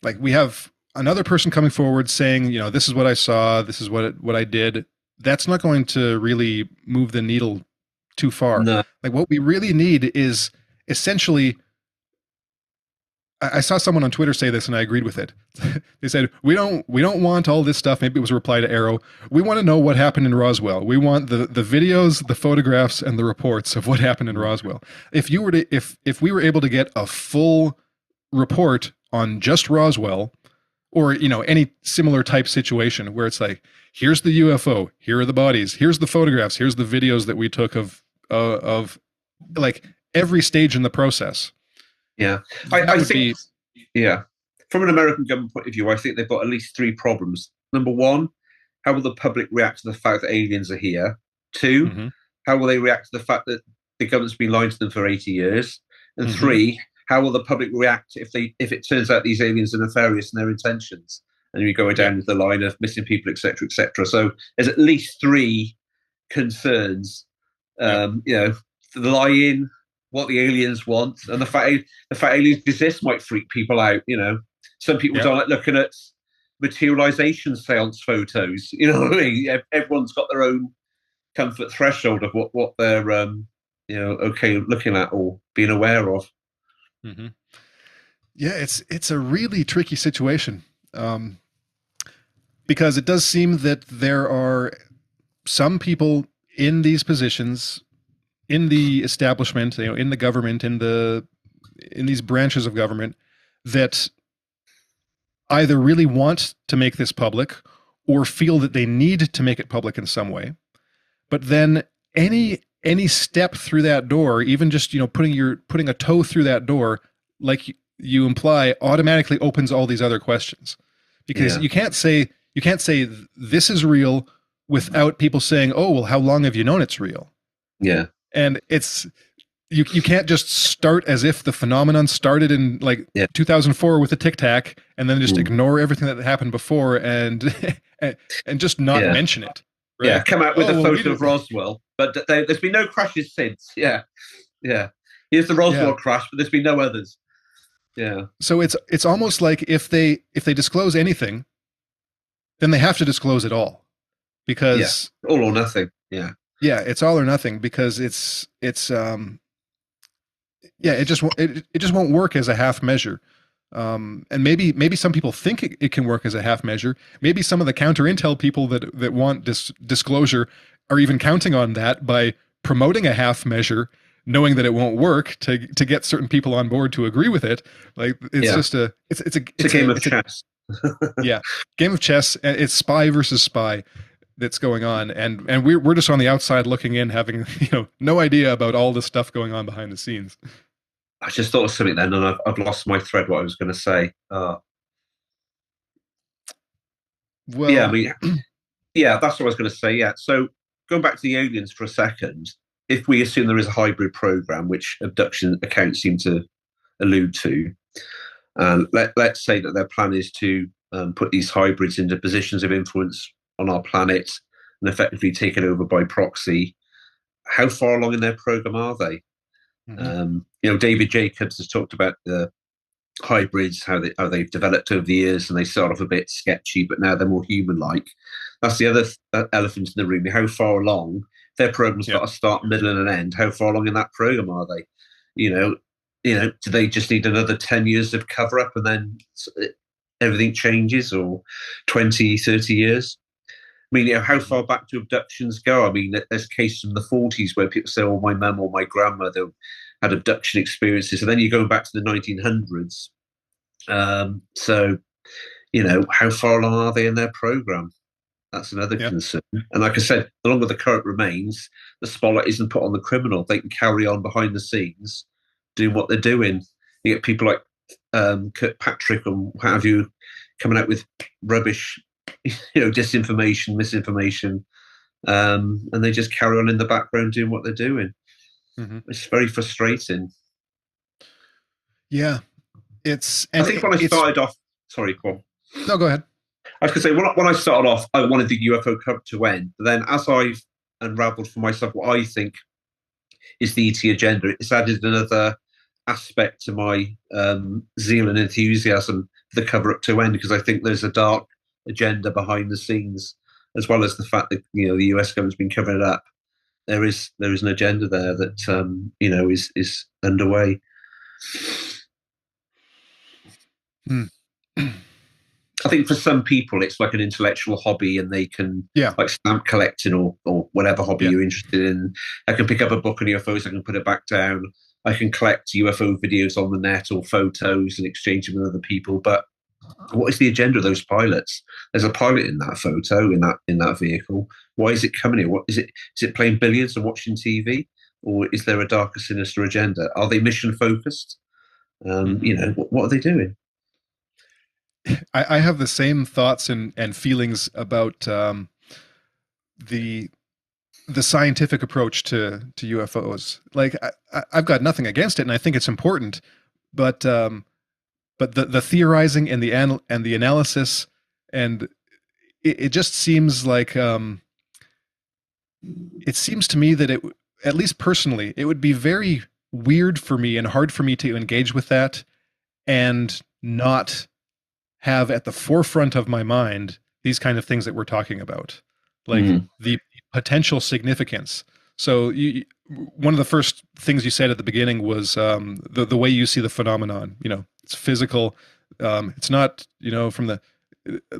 like we have another person coming forward saying, this is what I saw, this is what I did. That's not going to really move the needle too far. No. Like what we really need is essentially, I saw someone on Twitter say this and I agreed with it. They said, we don't want all this stuff. Maybe it was a reply to Arrow. We want to know what happened in Roswell. We want the videos, the photographs, and the reports of what happened in Roswell. If we were able to get a full report on just Roswell, or any similar type situation where it's like, here's the UFO, here are the bodies, here's the photographs, here's the videos that we took of like every stage in the process. Yeah, I think. From an American government point of view, I think they've got at least three problems. Number one, how will the public react to the fact that aliens are here? Two, how will they react to the fact that the government's been lying to them for 80 years? And three, how will the public react if it turns out these aliens are nefarious in their intentions? And you go down the line of missing people, etc., etc. So there's at least three concerns. The lie-in, what the aliens want, and the fact aliens exist might freak people out. Some people don't like looking at materialization seance photos. You know what I mean? Everyone's got their own comfort threshold of what they're okay looking at or being aware of. Mm-hmm. Yeah, it's a really tricky situation, because it does seem that there are some people in these positions, in the establishment, in the government, in these branches of government, that either really want to make this public or feel that they need to make it public in some way. But then any step through that door, even just putting a toe through that door, like you imply, automatically opens all these other questions, because you can't say this is real without people saying, oh well, how long have you known it's real? Yeah. And it's you can't just start as if the phenomenon started in 2004 with a Tic Tac, and then just ignore everything that happened before and just not mention it. Right? Yeah, come out with a photo of Roswell, but there's been no crashes since. Yeah. Here's the Roswell crash, but there's been no others. Yeah. So it's almost like if they disclose anything, then they have to disclose it all, because all or nothing. Yeah. Yeah, it's all or nothing, because it just won't work as a half measure. And maybe some people think it can work as a half measure. Maybe some of the counter intel people that want disclosure are even counting on that by promoting a half measure, knowing that it won't work, to get certain people on board to agree with it. Like it's a game of chess. Game of chess. It's spy versus spy that's going on, and we're just on the outside looking in, having no idea about all this stuff going on behind the scenes. I just thought of something then, and I've lost my thread. What I was going to say. Well, yeah, that's what I was going to say. Yeah, so going back to the aliens for a second, if we assume there is a hybrid program, which abduction accounts seem to allude to, let's say that their plan is to put these hybrids into positions of influence on our planet and effectively take it over by proxy. How far along in their program are they? David Jacobs has talked about the hybrids, how they've developed over the years, and they start off a bit sketchy, but now they're more human-like. That's the other elephant in the room. How far along their program's Yeah. got a start, middle, and an end? How far along in that program are they? You know, do they just need another 10 years of cover up, and then everything changes, or 20, 30 years? I mean, how far back do abductions go? I mean, there's cases from the 40s where people say, "Oh, my mum or my grandmother had abduction experiences," and then you're going back to the 1900s. So, how far along are they in their program? That's another Yeah. concern. And like I said, the longer the current remains, the spotlight isn't put on the criminal. They can carry on behind the scenes doing what they're doing. You get people like Kirkpatrick and what have you coming out with rubbish, disinformation, misinformation, and they just carry on in the background doing what they're doing. Mm-hmm. It's very frustrating. Yeah. It's I think when I started off, sorry, Paul. No, go ahead. I was going to say, when I started off, I wanted the UFO cover to end. But then as I've unraveled for myself what I think is the ET agenda, it's added another aspect to my zeal and enthusiasm for the cover up to end, because I think there's a dark agenda behind the scenes, as well as the fact that the US government's been covering it up. There is an agenda there that is underway. Hmm. I think for some people it's like an intellectual hobby, and they can like stamp collecting or whatever hobby you're interested in. I can pick up a book on UFOs, I can put it back down. I can collect UFO videos on the net or photos and exchange them with other people. But what is the agenda of those pilots? There's a pilot in that photo, in that vehicle. Why is it coming here? What is it? Is it playing billiards and watching TV, or is there a darker, sinister agenda? Are they mission focused? What are they doing? I have the same thoughts and feelings about the scientific approach to UFOs. Like I've got nothing against it, and I think it's important, but the theorizing and the analysis, and it just seems like it seems to me that at least personally, it would be very weird for me and hard for me to engage with that and not have at the forefront of my mind these kind of things that we're talking about, like the potential significance. So one of the first things you said at the beginning was the way you see the phenomenon. It's physical. It's not from the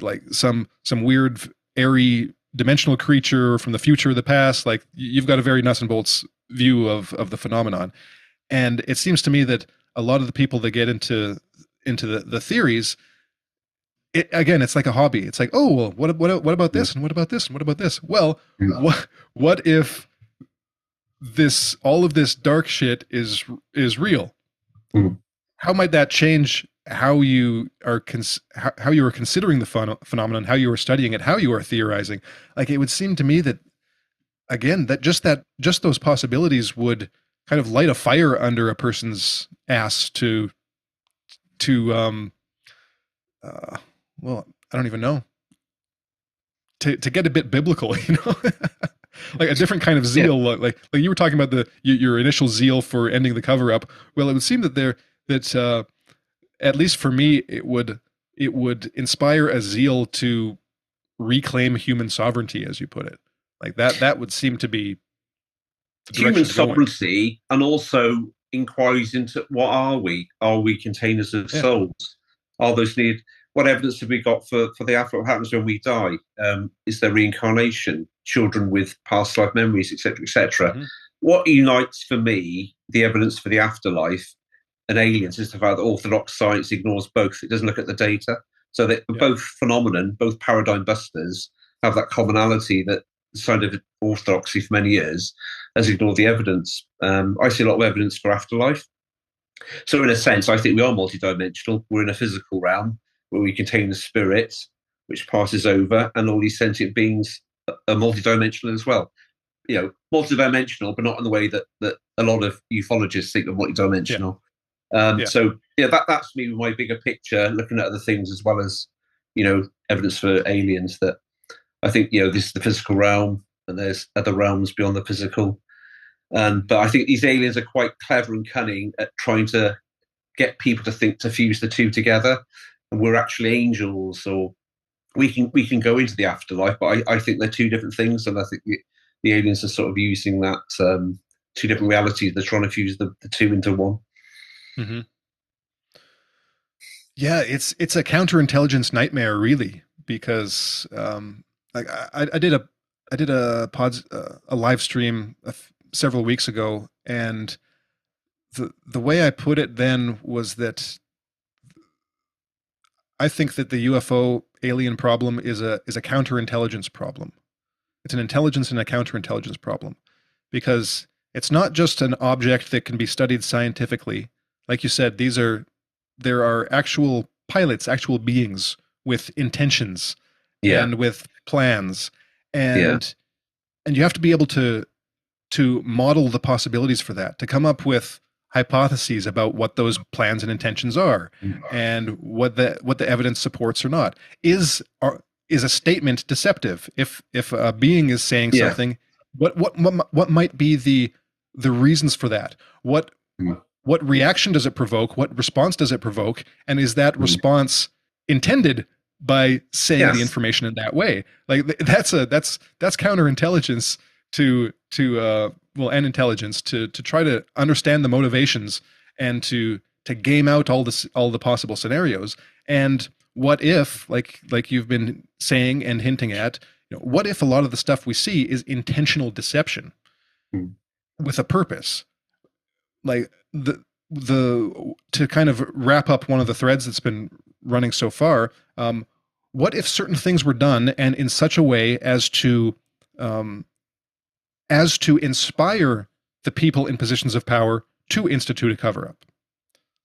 like some weird airy dimensional creature from the future or the past. Like you've got a very nuts and bolts view of the phenomenon, and it seems to me that a lot of the people that get into the theories, it's like a hobby. It's like, oh well, what about this, and what about this, and what about this? Well, what if all of this dark shit is real? How might that change how you are how you are considering the phenomenon, how you are studying it, how you are theorizing? Like it would seem to me that again that just those possibilities would kind of light a fire under a person's ass to well, I don't even know, to get a bit biblical, like a different kind of zeal, like you were talking about your initial zeal for ending the cover up. Well, it would seem that at least for me, it would inspire a zeal to reclaim human sovereignty, as you put it. Like that would seem to be the human sovereignty, and also inquiries into what are we? Are we containers of souls? Are those needed? What evidence have we got for the afterlife? What happens when we die? Is there reincarnation? Children with past life memories, etc., etc. What unites for me the evidence for the afterlife and aliens is the fact that orthodox science ignores both. It doesn't look at the data. So that both phenomenon, both paradigm busters, have that commonality that scientific orthodoxy for many years has ignored the evidence. I see a lot of evidence for afterlife. So in a sense, I think we are multidimensional. We're in a physical realm where we contain the spirit, which passes over, and all these sentient beings are multidimensional as well. Multidimensional, but not in the way that a lot of ufologists think of multidimensional. So that's me with my bigger picture, looking at other things as well as evidence for aliens. That I think this is the physical realm, and there's other realms beyond the physical. But I think these aliens are quite clever and cunning at trying to get people to think to fuse the two together, and we're actually angels, or we can go into the afterlife. But I think they're two different things, and I think the aliens are sort of using that two different realities. They're trying to fuse the two into one. Mm-hmm. Yeah, it's a counterintelligence nightmare, really, because like I did a live stream several weeks ago, and the way I put it then was that I think that the UFO alien problem is a counterintelligence problem. It's an intelligence and a counterintelligence problem, because it's not just an object that can be studied scientifically. Like you said, there are actual pilots, actual beings with intentions Yeah, and with plans, yeah, and you have to be able to model the possibilities for that, to come up with hypotheses about what those plans and intentions are, and what the evidence supports or not. Is a statement deceptive? If a being is saying yeah. something, what might be the reasons for that? What Mm. what reaction does it provoke? What response does it provoke? And is that response intended by saying the Yes. information in that way? Like that's counterintelligence to well, and intelligence to try to understand the motivations and to game out all the possible scenarios. And what if, like you've been saying and hinting at, what if a lot of the stuff we see is intentional deception Mm. with a purpose? Like the to kind of wrap up one of the threads that's been running so far, what if certain things were done and in such a way um, as to inspire the people in positions of power to institute a cover up?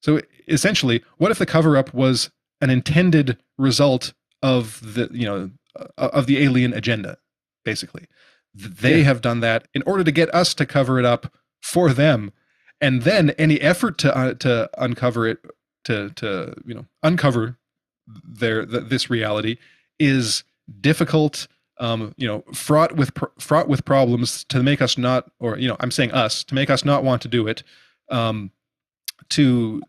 So essentially, what if the cover up was an intended result of the alien agenda? Basically, they Yeah. have done that in order to get us to cover it up for them, and then any effort to uncover it, to uncover this reality is difficult, fraught with problems, to make us not, or I'm saying us, to make us not want to do it, um, to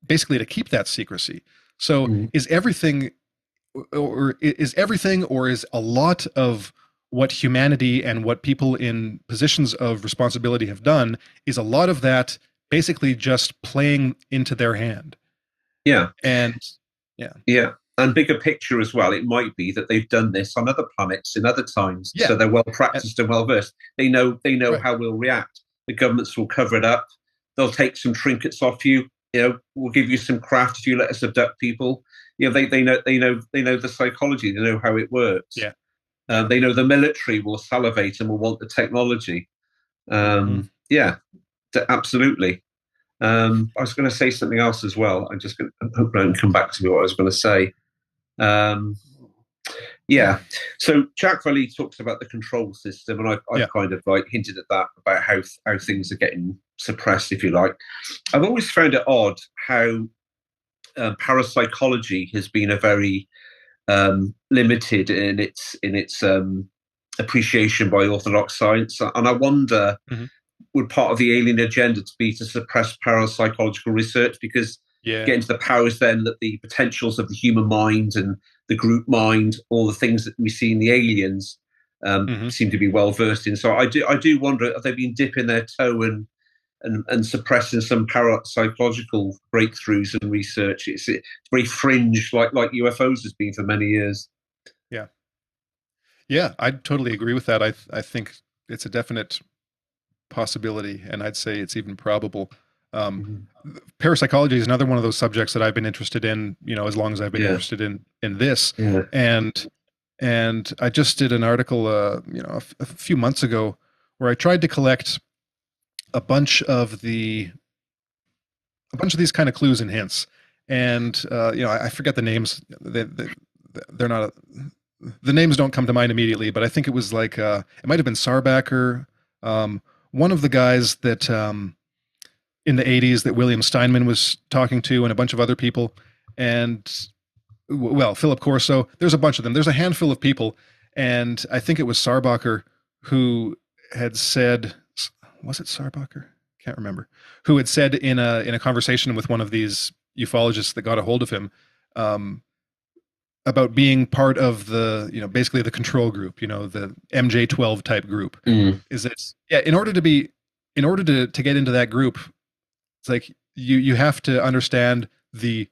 basically to keep that secrecy. So Mm. is everything, or is a lot of what humanity and what people in positions of responsibility have done, is a lot of that basically just playing into their hand? Yeah. And yeah, Yeah. And bigger picture as well, it might be that they've done this on other planets in other times, yeah, so they're well and, practiced and well versed. They know right, how we'll react. The governments will cover it up. They'll take some trinkets off you. We'll give you some craft if you let us abduct people. They know the psychology. They know how it works. yeah, yeah. They know the military will salivate and will want the technology. Mm-hmm. Yeah, absolutely. I was going to say something else as well. I hope I don't come back to me what I was going to say. Um, Yeah, yeah. So Jack Valley talks about the control system, and yeah, I've kind of like hinted at that about how things are getting suppressed, if you like. I've always found it odd how parapsychology has been a very limited in its appreciation by orthodox science, and I wonder, mm-hmm. would part of the alien agenda to be to suppress parapsychological research, because Yeah, get into the powers then that the potentials of the human mind and the group mind, all the things that we see in the aliens, mm-hmm. seem to be well versed in. So I do wonder, have they been dipping their toe and suppressing some parapsychological breakthroughs and research? It's very fringe, like UFOs has been for many years. Yeah, yeah. I totally agree with that. I think it's a definite possibility, and I'd say it's even probable. Um, Mhm. Parapsychology is another one of those subjects that I've been interested in, as long as I've been Yeah, interested in this. yeah, And I just did an article, a few months ago, where I tried to collect a bunch of these kind of clues and hints. And I forget the names. They're not. The names don't come to mind immediately, but I think it was like it might have been Sarbacker, um, one of the guys that in the '80s that William Steinman was talking to, and a bunch of other people, and well, Philip Corso. There's a bunch of them. There's a handful of people, and I think it was Sarbacher who had said, was it Sarbacher? can't remember, who had said in a conversation with one of these ufologists that got a hold of him, um, about being part of the, basically the control group, the MJ12 type group, Mm. is that, yeah, in order to get into that group, it's like you have to understand the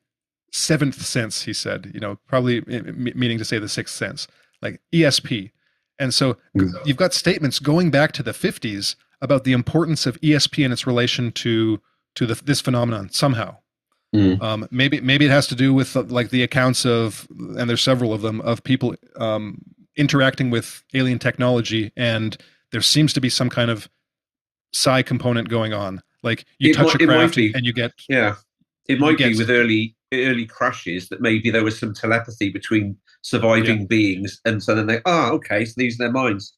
seventh sense, he said, probably meaning to say the sixth sense, like ESP. And so Mm. you've got statements going back to the 50s about the importance of ESP and its relation to this phenomenon somehow. Mm. Maybe it has to do with like the accounts of, and there's several of them, of people interacting with alien technology, and there seems to be some kind of psi component going on. Like you touch a It might craft be, and you get yeah. It you might be get with early crashes that maybe there was some telepathy between yeah, surviving beings, and so then they, okay, so these are their minds.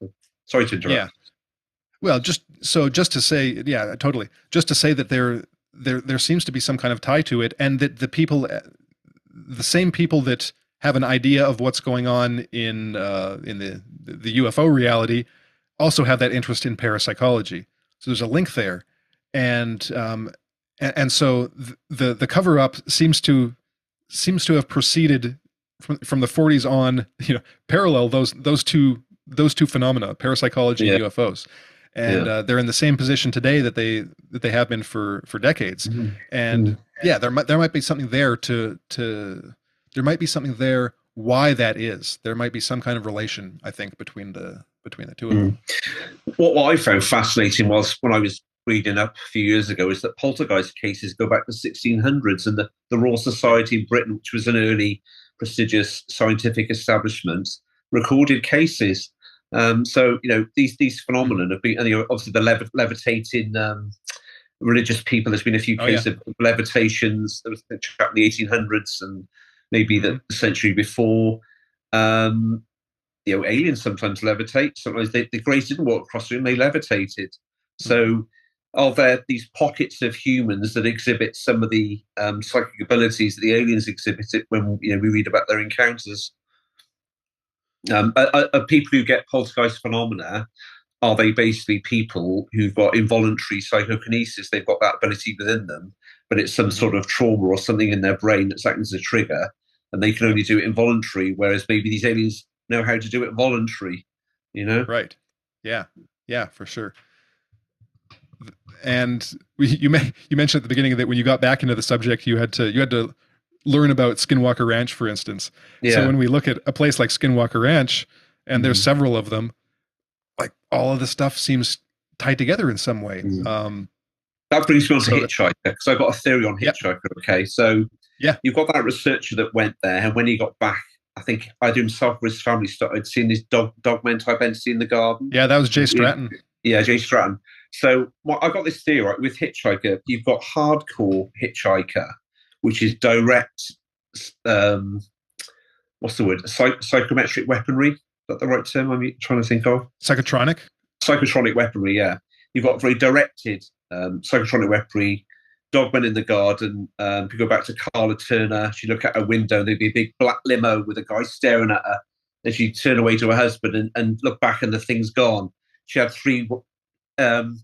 Sorry to yeah. interrupt. Well, just to say, yeah, totally. Just to say that there seems to be some kind of tie to it, and that the same people that have an idea of what's going on in the UFO reality also have that interest in parapsychology. So there's a link there, and so the cover up seems to have proceeded from the 40s on, parallel those two phenomena, parapsychology and Yeah, UFOs, and yeah. they're in the same position today that they have been for decades. Mm. And Mm. yeah, there might be something there there might be something there why that is. There might be some kind of relation, I think, between the two of Mm. them. What I found fascinating was when I was reading up a few years ago is that poltergeist cases go back to 1600s, and the Royal Yeah. Society in Britain, which was an early prestigious scientific establishment, recorded cases. So these phenomena have been, and obviously the levitating religious people. There's been a few Oh yeah. cases of levitations. There was a chap in the 1800s and maybe Hmm. the century before. Um, aliens sometimes levitate. Sometimes the Greys didn't walk across the room; they levitated. Hmm. So, are there these pockets of humans that exhibit some of the psychic abilities that the aliens exhibited when we read about their encounters? Are people who get poltergeist phenomena, are they basically people who've got involuntary psychokinesis? They've got that ability within them, but it's some Hmm. sort of trauma or something in their brain that's acting as a trigger, and they can Yeah. only do it involuntary, whereas maybe these aliens know how to do it voluntary, you know? Right. Yeah. Yeah, for sure. And you mentioned at the beginning that when you got back into the subject, you had to learn about Skinwalker Ranch, for instance. So Yeah. when we look at a place like Skinwalker Ranch, and there's Mm-hmm. several of them, like all of the stuff seems tied together in some way. Mm. That brings me on to So Hitchhiker, because I've got a theory on yeah, Hitchhiker. Okay, so yeah, you've got that researcher that went there, and when he got back, I think either himself or his family started seeing this dogman type entity in the garden. yeah, that was Jay Stratton. Yeah, Jay Stratton. So I've got this theory, right? With Hitchhiker, you've got hardcore Hitchhiker, which is direct, um, what's the word? Psychometric weaponry. Is that the right term I'm trying to think of? Psychotronic. Psychotronic weaponry, yeah. You've got very directed psychotronic weaponry, dogmen in the garden. If you go back to Carla Turner, she look out her window, there'd be a big black limo with a guy staring at her. Then she'd turn away to her husband and look back and the thing's gone. She had um,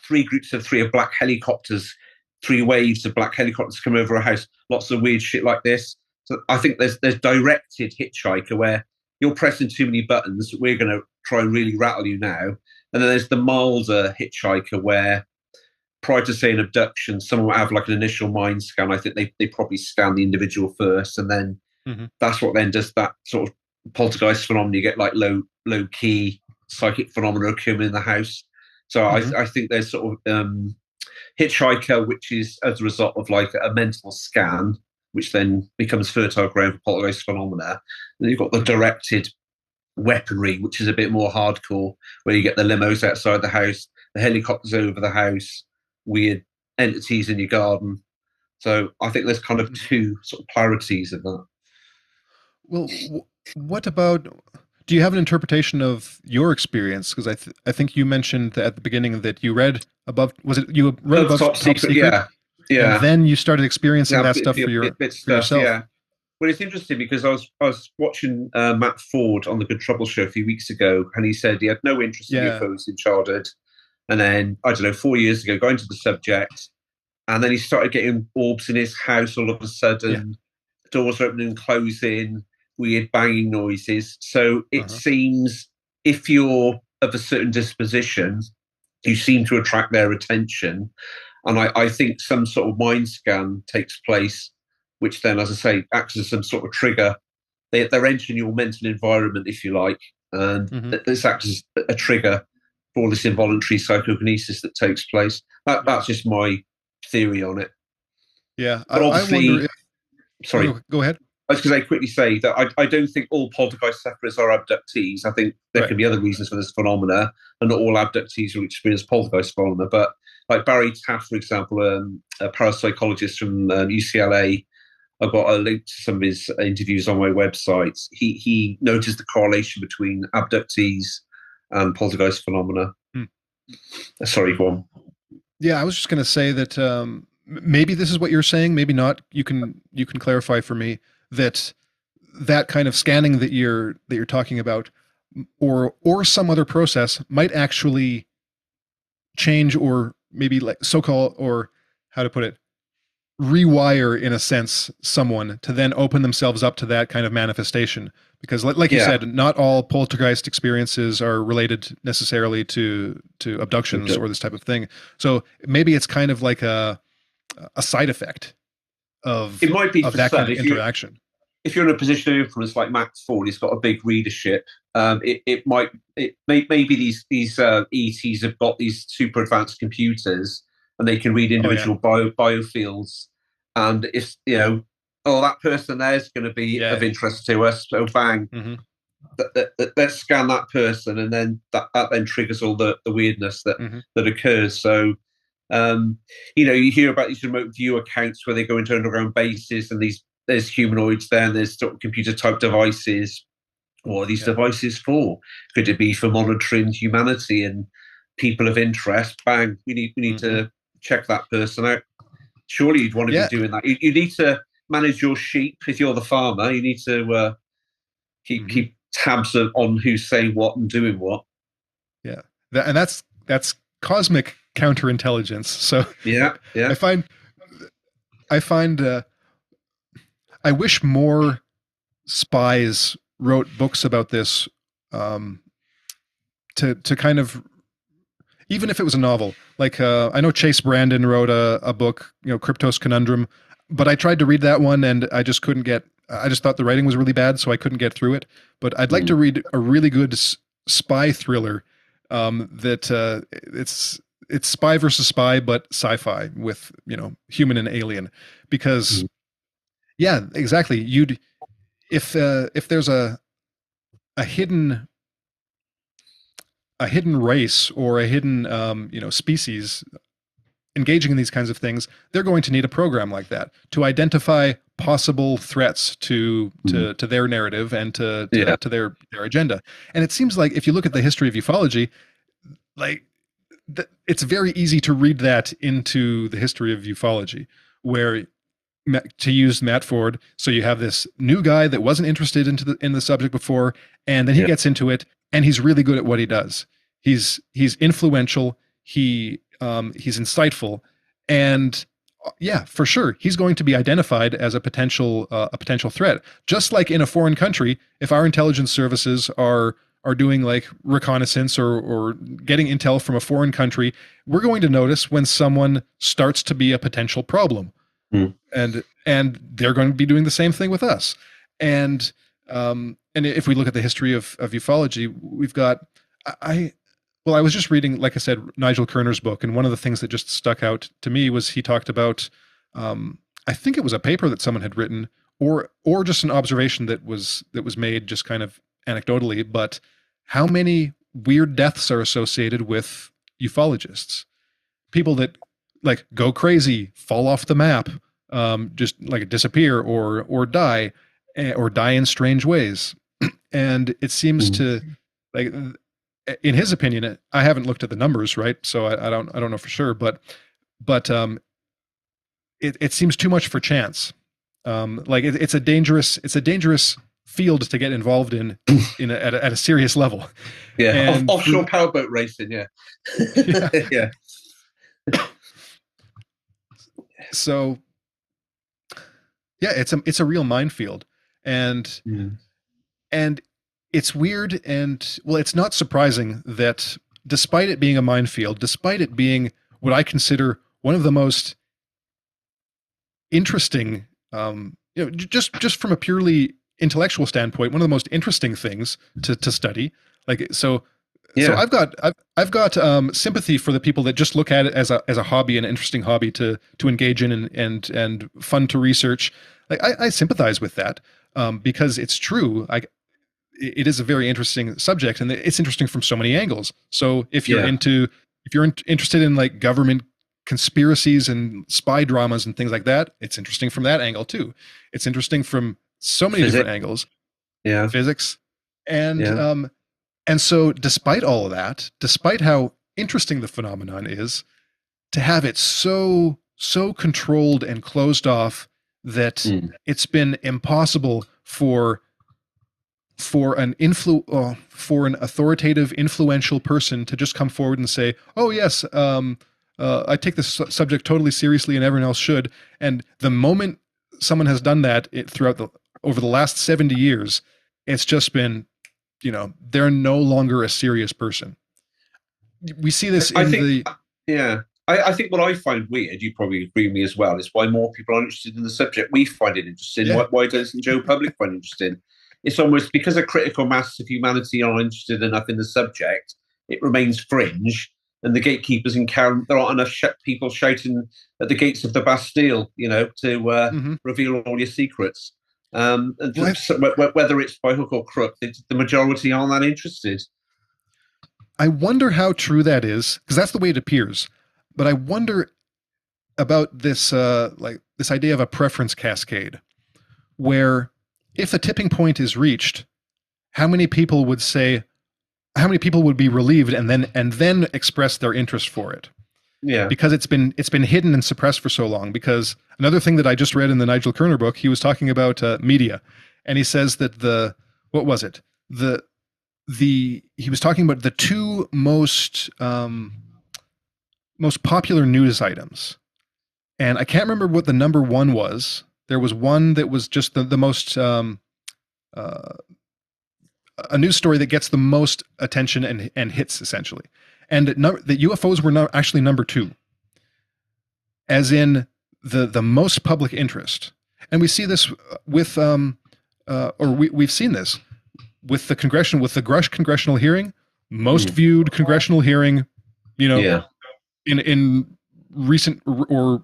three groups of three of black helicopters, three waves of black helicopters come over a house. Lots of weird shit like this. So I think there's directed Hitchhiker where you're pressing too many buttons. We're going to try and really rattle you now. And then there's the milder Hitchhiker where prior to saying abduction, someone will have like an initial mind scan. I think they probably scan the individual first, and then Hmm. that's what then does that sort of poltergeist phenomenon. You get like low key psychic phenomena occurring in the house. So Hmm. I think there's sort of Hitchhiker, which is as a result of like a mental scan, which then becomes fertile ground for poltergeist phenomena. And you've got the Hmm. directed weaponry, which is a bit more hardcore, where you get the limos outside the house, the helicopters over the house, weird entities in your garden. So I think there's kind of Hmm. two sort of polarities of that. Well, what about? Do you have an interpretation of your experience? Because I think you mentioned at the beginning that you read above. Was it you read That's above top Top secret, Secret, yeah, and yeah, then you started experiencing yeah, that stuff for bit for stuff, yourself? yeah. Well, it's interesting because I was watching Matt Ford on the Good Trouble show a few weeks ago, and he said he had no interest in Yeah. UFOs in childhood. And then, I don't know, 4 years ago, got into the subject, and then he started getting orbs in his house all of a Yeah. sudden, doors opening and closing, weird banging noises. So it Uh-huh. seems if you're of a certain disposition, you seem to attract their attention. And I think some sort of mind scan takes place, which then, as I say, acts as some sort of trigger. They're entering your mental environment, if you like, and Hmm. this acts as a trigger for all this involuntary psychokinesis that takes place. Yeah. That's just my theory on it. Yeah. But I wonder obviously, if, oh, sorry, no, go ahead. I was going to quickly say that I don't think all poltergeist sufferers are abductees. I think there Right. can be other reasons for this phenomena, and not all abductees will experience poltergeist phenomena. But like Barry Taft, for example, a parapsychologist from UCLA, I've got a link to some of his interviews on my website. He noticed the correlation between abductees and poltergeist phenomena. Hmm. Sorry, go on. Yeah, I was just going to say that maybe this is what you're saying, maybe not. You can clarify for me that that kind of scanning that you're talking about, or some other process might actually change, or maybe like so-called, or how to put it, rewire in a sense someone to then open themselves up to that kind of manifestation, because like you Yeah, said, not all poltergeist experiences are related necessarily to abductions or this type of thing. So maybe it's kind of like a side effect it might be of for that kind some. of interaction. If you're in a position of influence like Matt Ford, he's got a big readership. Maybe these ETs have got these super advanced computers and they can read Oh yeah. individual biofields. And if oh, that person there is going to be Yeah. of interest to us, so bang, Hmm. let's scan that person, and then that then triggers all the weirdness Hmm. that occurs. So you hear about these remote view accounts where they go into underground bases and there's humanoids there and there's sort of computer type devices. What are these Yeah. devices for? Could it be for monitoring humanity and people of interest? Bang, we need Hmm. to check that person out. Surely you'd want to be Yeah. doing that. You need to manage your sheep if you're the farmer. You need to Hmm. keep tabs on who's saying what and doing what. Yeah. And that's cosmic counterintelligence. So Yeah, I yeah. find I find I wish more spies wrote books about this, um, to kind of, even if it was a novel. Like I know Chase Brandon wrote a book, Cryptos Conundrum, but I tried to read that one and I just couldn't get. I just thought the writing was really bad, so I couldn't get through it. But I'd like to Mm. read a really good spy thriller, that it's spy versus spy, but sci-fi with human and alien, because Mm. yeah, exactly. You'd if there's a hidden a hidden race or a hidden species engaging in these kinds of things, they're going to need a program like that to identify possible threats Mm. to their narrative and Yeah. to their agenda. And it seems like if you look at the history of ufology, like it's very easy to read that into the history of ufology, where to use Matt Ford, so you have this new guy that wasn't interested in the subject before, and then he Yeah. gets into it, and he's really good at what he does. He's influential. He's insightful, and yeah, for sure, he's going to be identified as a potential threat. Just like in a foreign country, if our intelligence services are doing like reconnaissance or getting intel from a foreign country, we're going to notice when someone starts to be a potential problem, Mm. and they're going to be doing the same thing with us. And if we look at the history of ufology, we've got I well, I was just reading, like I said, Nigel Kerner's book, and one of the things that just stuck out to me was he talked about, I think it was a paper that someone had written, or just an observation that was made just kind of anecdotally, but how many weird deaths are associated with ufologists, people that like go crazy, fall off the map, just like disappear or die, or die in strange ways. And it seems Mm. to, like, in his opinion, I haven't looked at the numbers, right? So I don't know for sure, but it seems too much for chance. Like it's a dangerous field to get involved at a serious level. Yeah, And offshore powerboat racing. Yeah, yeah, yeah, so yeah, it's a real minefield, and mm. and it's weird, and well, it's not surprising that despite it being a minefield, despite it being what I consider one of the most interesting, just from a purely intellectual standpoint, one of the most interesting things to study. Like so Yeah. I've got sympathy for the people that just look at it as a hobby, an interesting hobby to engage in, and fun to research. Like I sympathize with that, because it's true. It is a very interesting subject, and it's interesting from so many angles. So Yeah. if you're interested in like government conspiracies and spy dramas and things like that, it's interesting from that angle too. It's interesting from so many different Physics. angles. Yeah. Physics, and Yeah. and so despite all of that, despite how interesting the phenomenon is, to have it so controlled and closed off that Mm. it's been impossible for an authoritative, influential person to just come forward and say, "Oh yes, I take this subject totally seriously, and everyone else should." And the moment someone has done that over the last 70 years, it's just been, they're no longer a serious person. We see this I in think, the yeah. I think what I find weird, you probably agree with me as well, is why more people are interested in the subject we find it interesting. yeah. Why doesn't Joe Public find it interesting? It's almost because a critical mass of humanity are interested enough in the subject, it remains fringe, and the gatekeepers there aren't enough people shouting at the gates of the Bastille, to Mm-hmm. reveal all your secrets. And Well, whether it's by hook or crook, the majority aren't that interested. I wonder how true that is, because that's the way it appears. But I wonder about this idea of a preference cascade, where if the tipping point is reached, how many people would say, how many people would be relieved and then express their interest for it, Yeah. because it's been hidden and suppressed for so long. Because another thing that I just read in the Nigel Kerner book, he was talking about media, and he says that what was it he was talking about the two most popular news items, and I can't remember what the number one was. There was one that was just the most uh, a news story that gets the most attention and hits essentially, and the UFOs were not actually number two, as in the most public interest. And we see this with we've seen this with the Grush congressional hearing, most viewed congressional hearing, Yeah. in recent or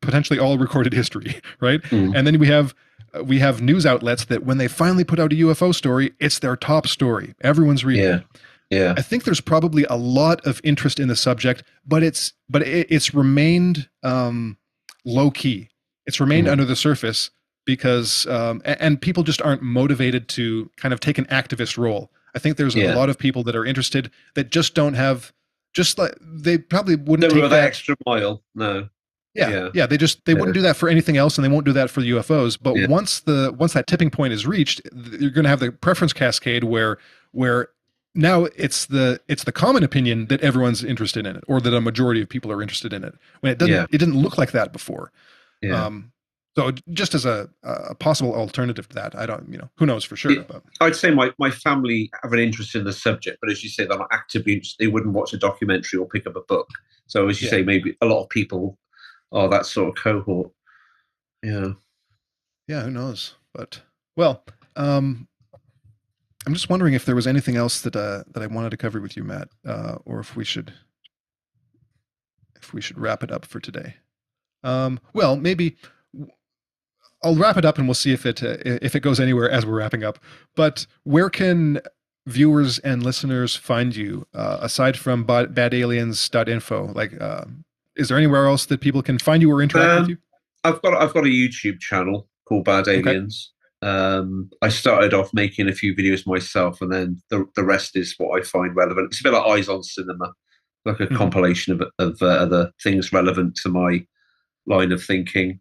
potentially all recorded history, right? Mm. And then we have news outlets that when they finally put out a UFO story, it's their top story. Everyone's reading Yeah. it. Yeah. I think there's probably a lot of interest in the subject, but it's remained low key. It's remained under the surface because and people just aren't motivated to kind of take an activist role. I think there's a lot of people that are interested that just don't have, just like they probably wouldn't take that extra mile. No. yeah, they wouldn't do that for anything else, and they won't do that for the UFOs. But Yeah. once that tipping point is reached, you're going to have the preference cascade where now it's the common opinion that everyone's interested in it, or that a majority of people are interested in it. When it didn't look like that before. Yeah. So just as a possible alternative to that, I don't, who knows for sure. But I'd say my family have an interest in the subject, but as you say, they're not actively interested. They wouldn't watch a documentary or pick up a book. So as you say, maybe a lot of people are that sort of cohort. Yeah. Yeah, who knows? But well, I'm just wondering if there was anything else that I wanted to cover with you, Matt, or if we should wrap it up for today. Well, maybe I'll wrap it up, and we'll see if it goes anywhere as we're wrapping up. But where can viewers and listeners find you aside from badaliens.info? Like, is there anywhere else that people can find you or interact with you? I've got a YouTube channel called Bad Aliens. I started off making a few videos myself, and then the rest is what I find relevant. It's a bit like Eyes on Cinema, like a compilation of other things relevant to my line of thinking.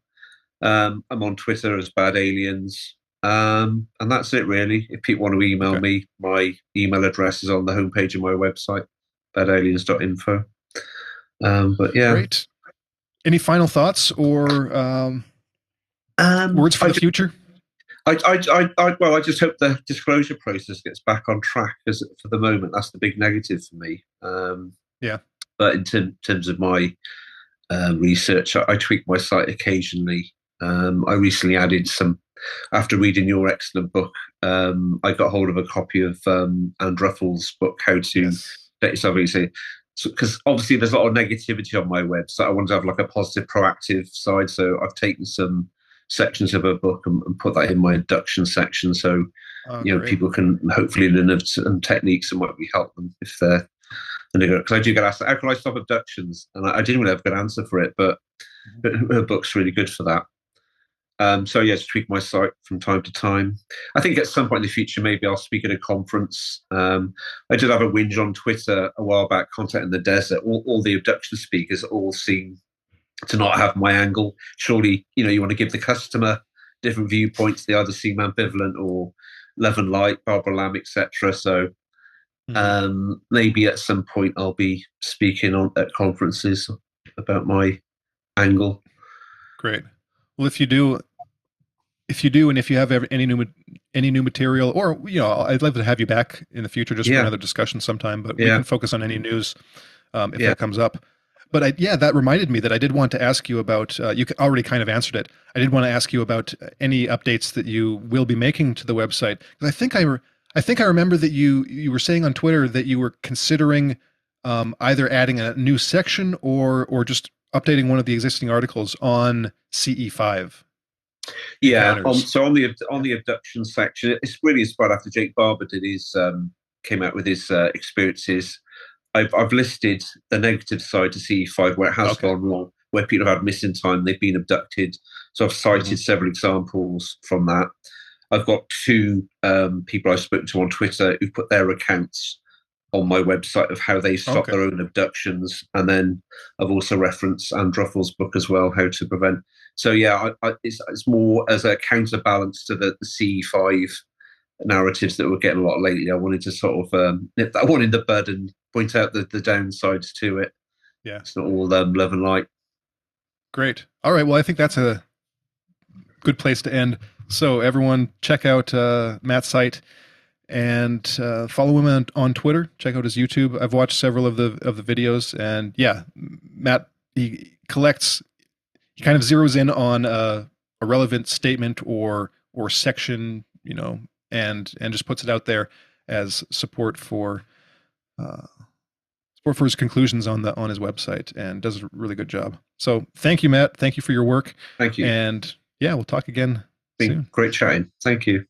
I'm on Twitter as Bad Aliens. And that's it really. If people want to email Okay. me, my email address is on the homepage of my website, badaliens.info. But yeah. Great. Any final thoughts or words for I the future? well, I just hope the disclosure process gets back on track, because for the moment that's the big negative for me. Yeah. But in terms of my research, I tweak my site occasionally. I recently added some, after reading your excellent book, I got hold of a copy of Anne Ruffles' book, How to Yes. Let Yourself Easy. Because obviously there's a lot of negativity on my web, so I wanted to have like a positive, proactive side. So I've taken some sections of her book and put that in my induction section. So Oh, great. people can hopefully learn some techniques and what we help them if they're, because I do get asked, how can I stop abductions? And I didn't really have a good answer for it, but Mhm. her book's really good for that. So yeah, to tweak my site from time to time. I think at some point in the future, maybe I'll speak at a conference. I did have a whinge on Twitter a while back, Content in the Desert. All the abduction speakers all seem to not have my angle. Surely, you want to give the customer different viewpoints. They either seem ambivalent or love and light, Barbara Lamb, etc. So Mhm. maybe at some point I'll be speaking at conferences about my angle. Great. Well, and if you have any new material, or I'd love to have you back in the future just for Yeah, another discussion sometime. But we yeah, can focus on any news if yeah. that comes up. But that reminded me that I did want to ask you about. You already kind of answered it. I did want to ask you about any updates that you will be making to the website. 'Cause I think I remember that you were saying on Twitter that you were considering either adding a new section or just updating one of the existing articles on CE5 Yeah, encounters. so on the abduction section, it's really inspired after Jake Barber did his came out with his experiences. I've listed the negative side to CE5 where it has Okay. gone wrong, where people have had missing time, they've been abducted. So I've Hmm. cited several examples from that. I've got two people I've spoken to on Twitter who put their accounts on my website of how they stop Okay. their own abductions, and then I've also referenced Anne Druffle's book as well, How to Prevent. So yeah, it's more as a counterbalance to the CE5 narratives that we're getting a lot lately. I wanted to sort of nip that one in the bud and point out the downsides to it. Yeah. It's not all love and light. Great. All right. Well, I think that's a good place to end. So everyone, check out Matt's site and follow him on Twitter. Check out his YouTube. I've watched several of the videos, and yeah, Matt he kind of zeroes in on a relevant statement or section, and just puts it out there as uh, support for his conclusions on his website, and does a really good job. So thank you, Matt. Thank you for your work, Thank you. and yeah, we'll talk again Been soon. great chatting. Thank you.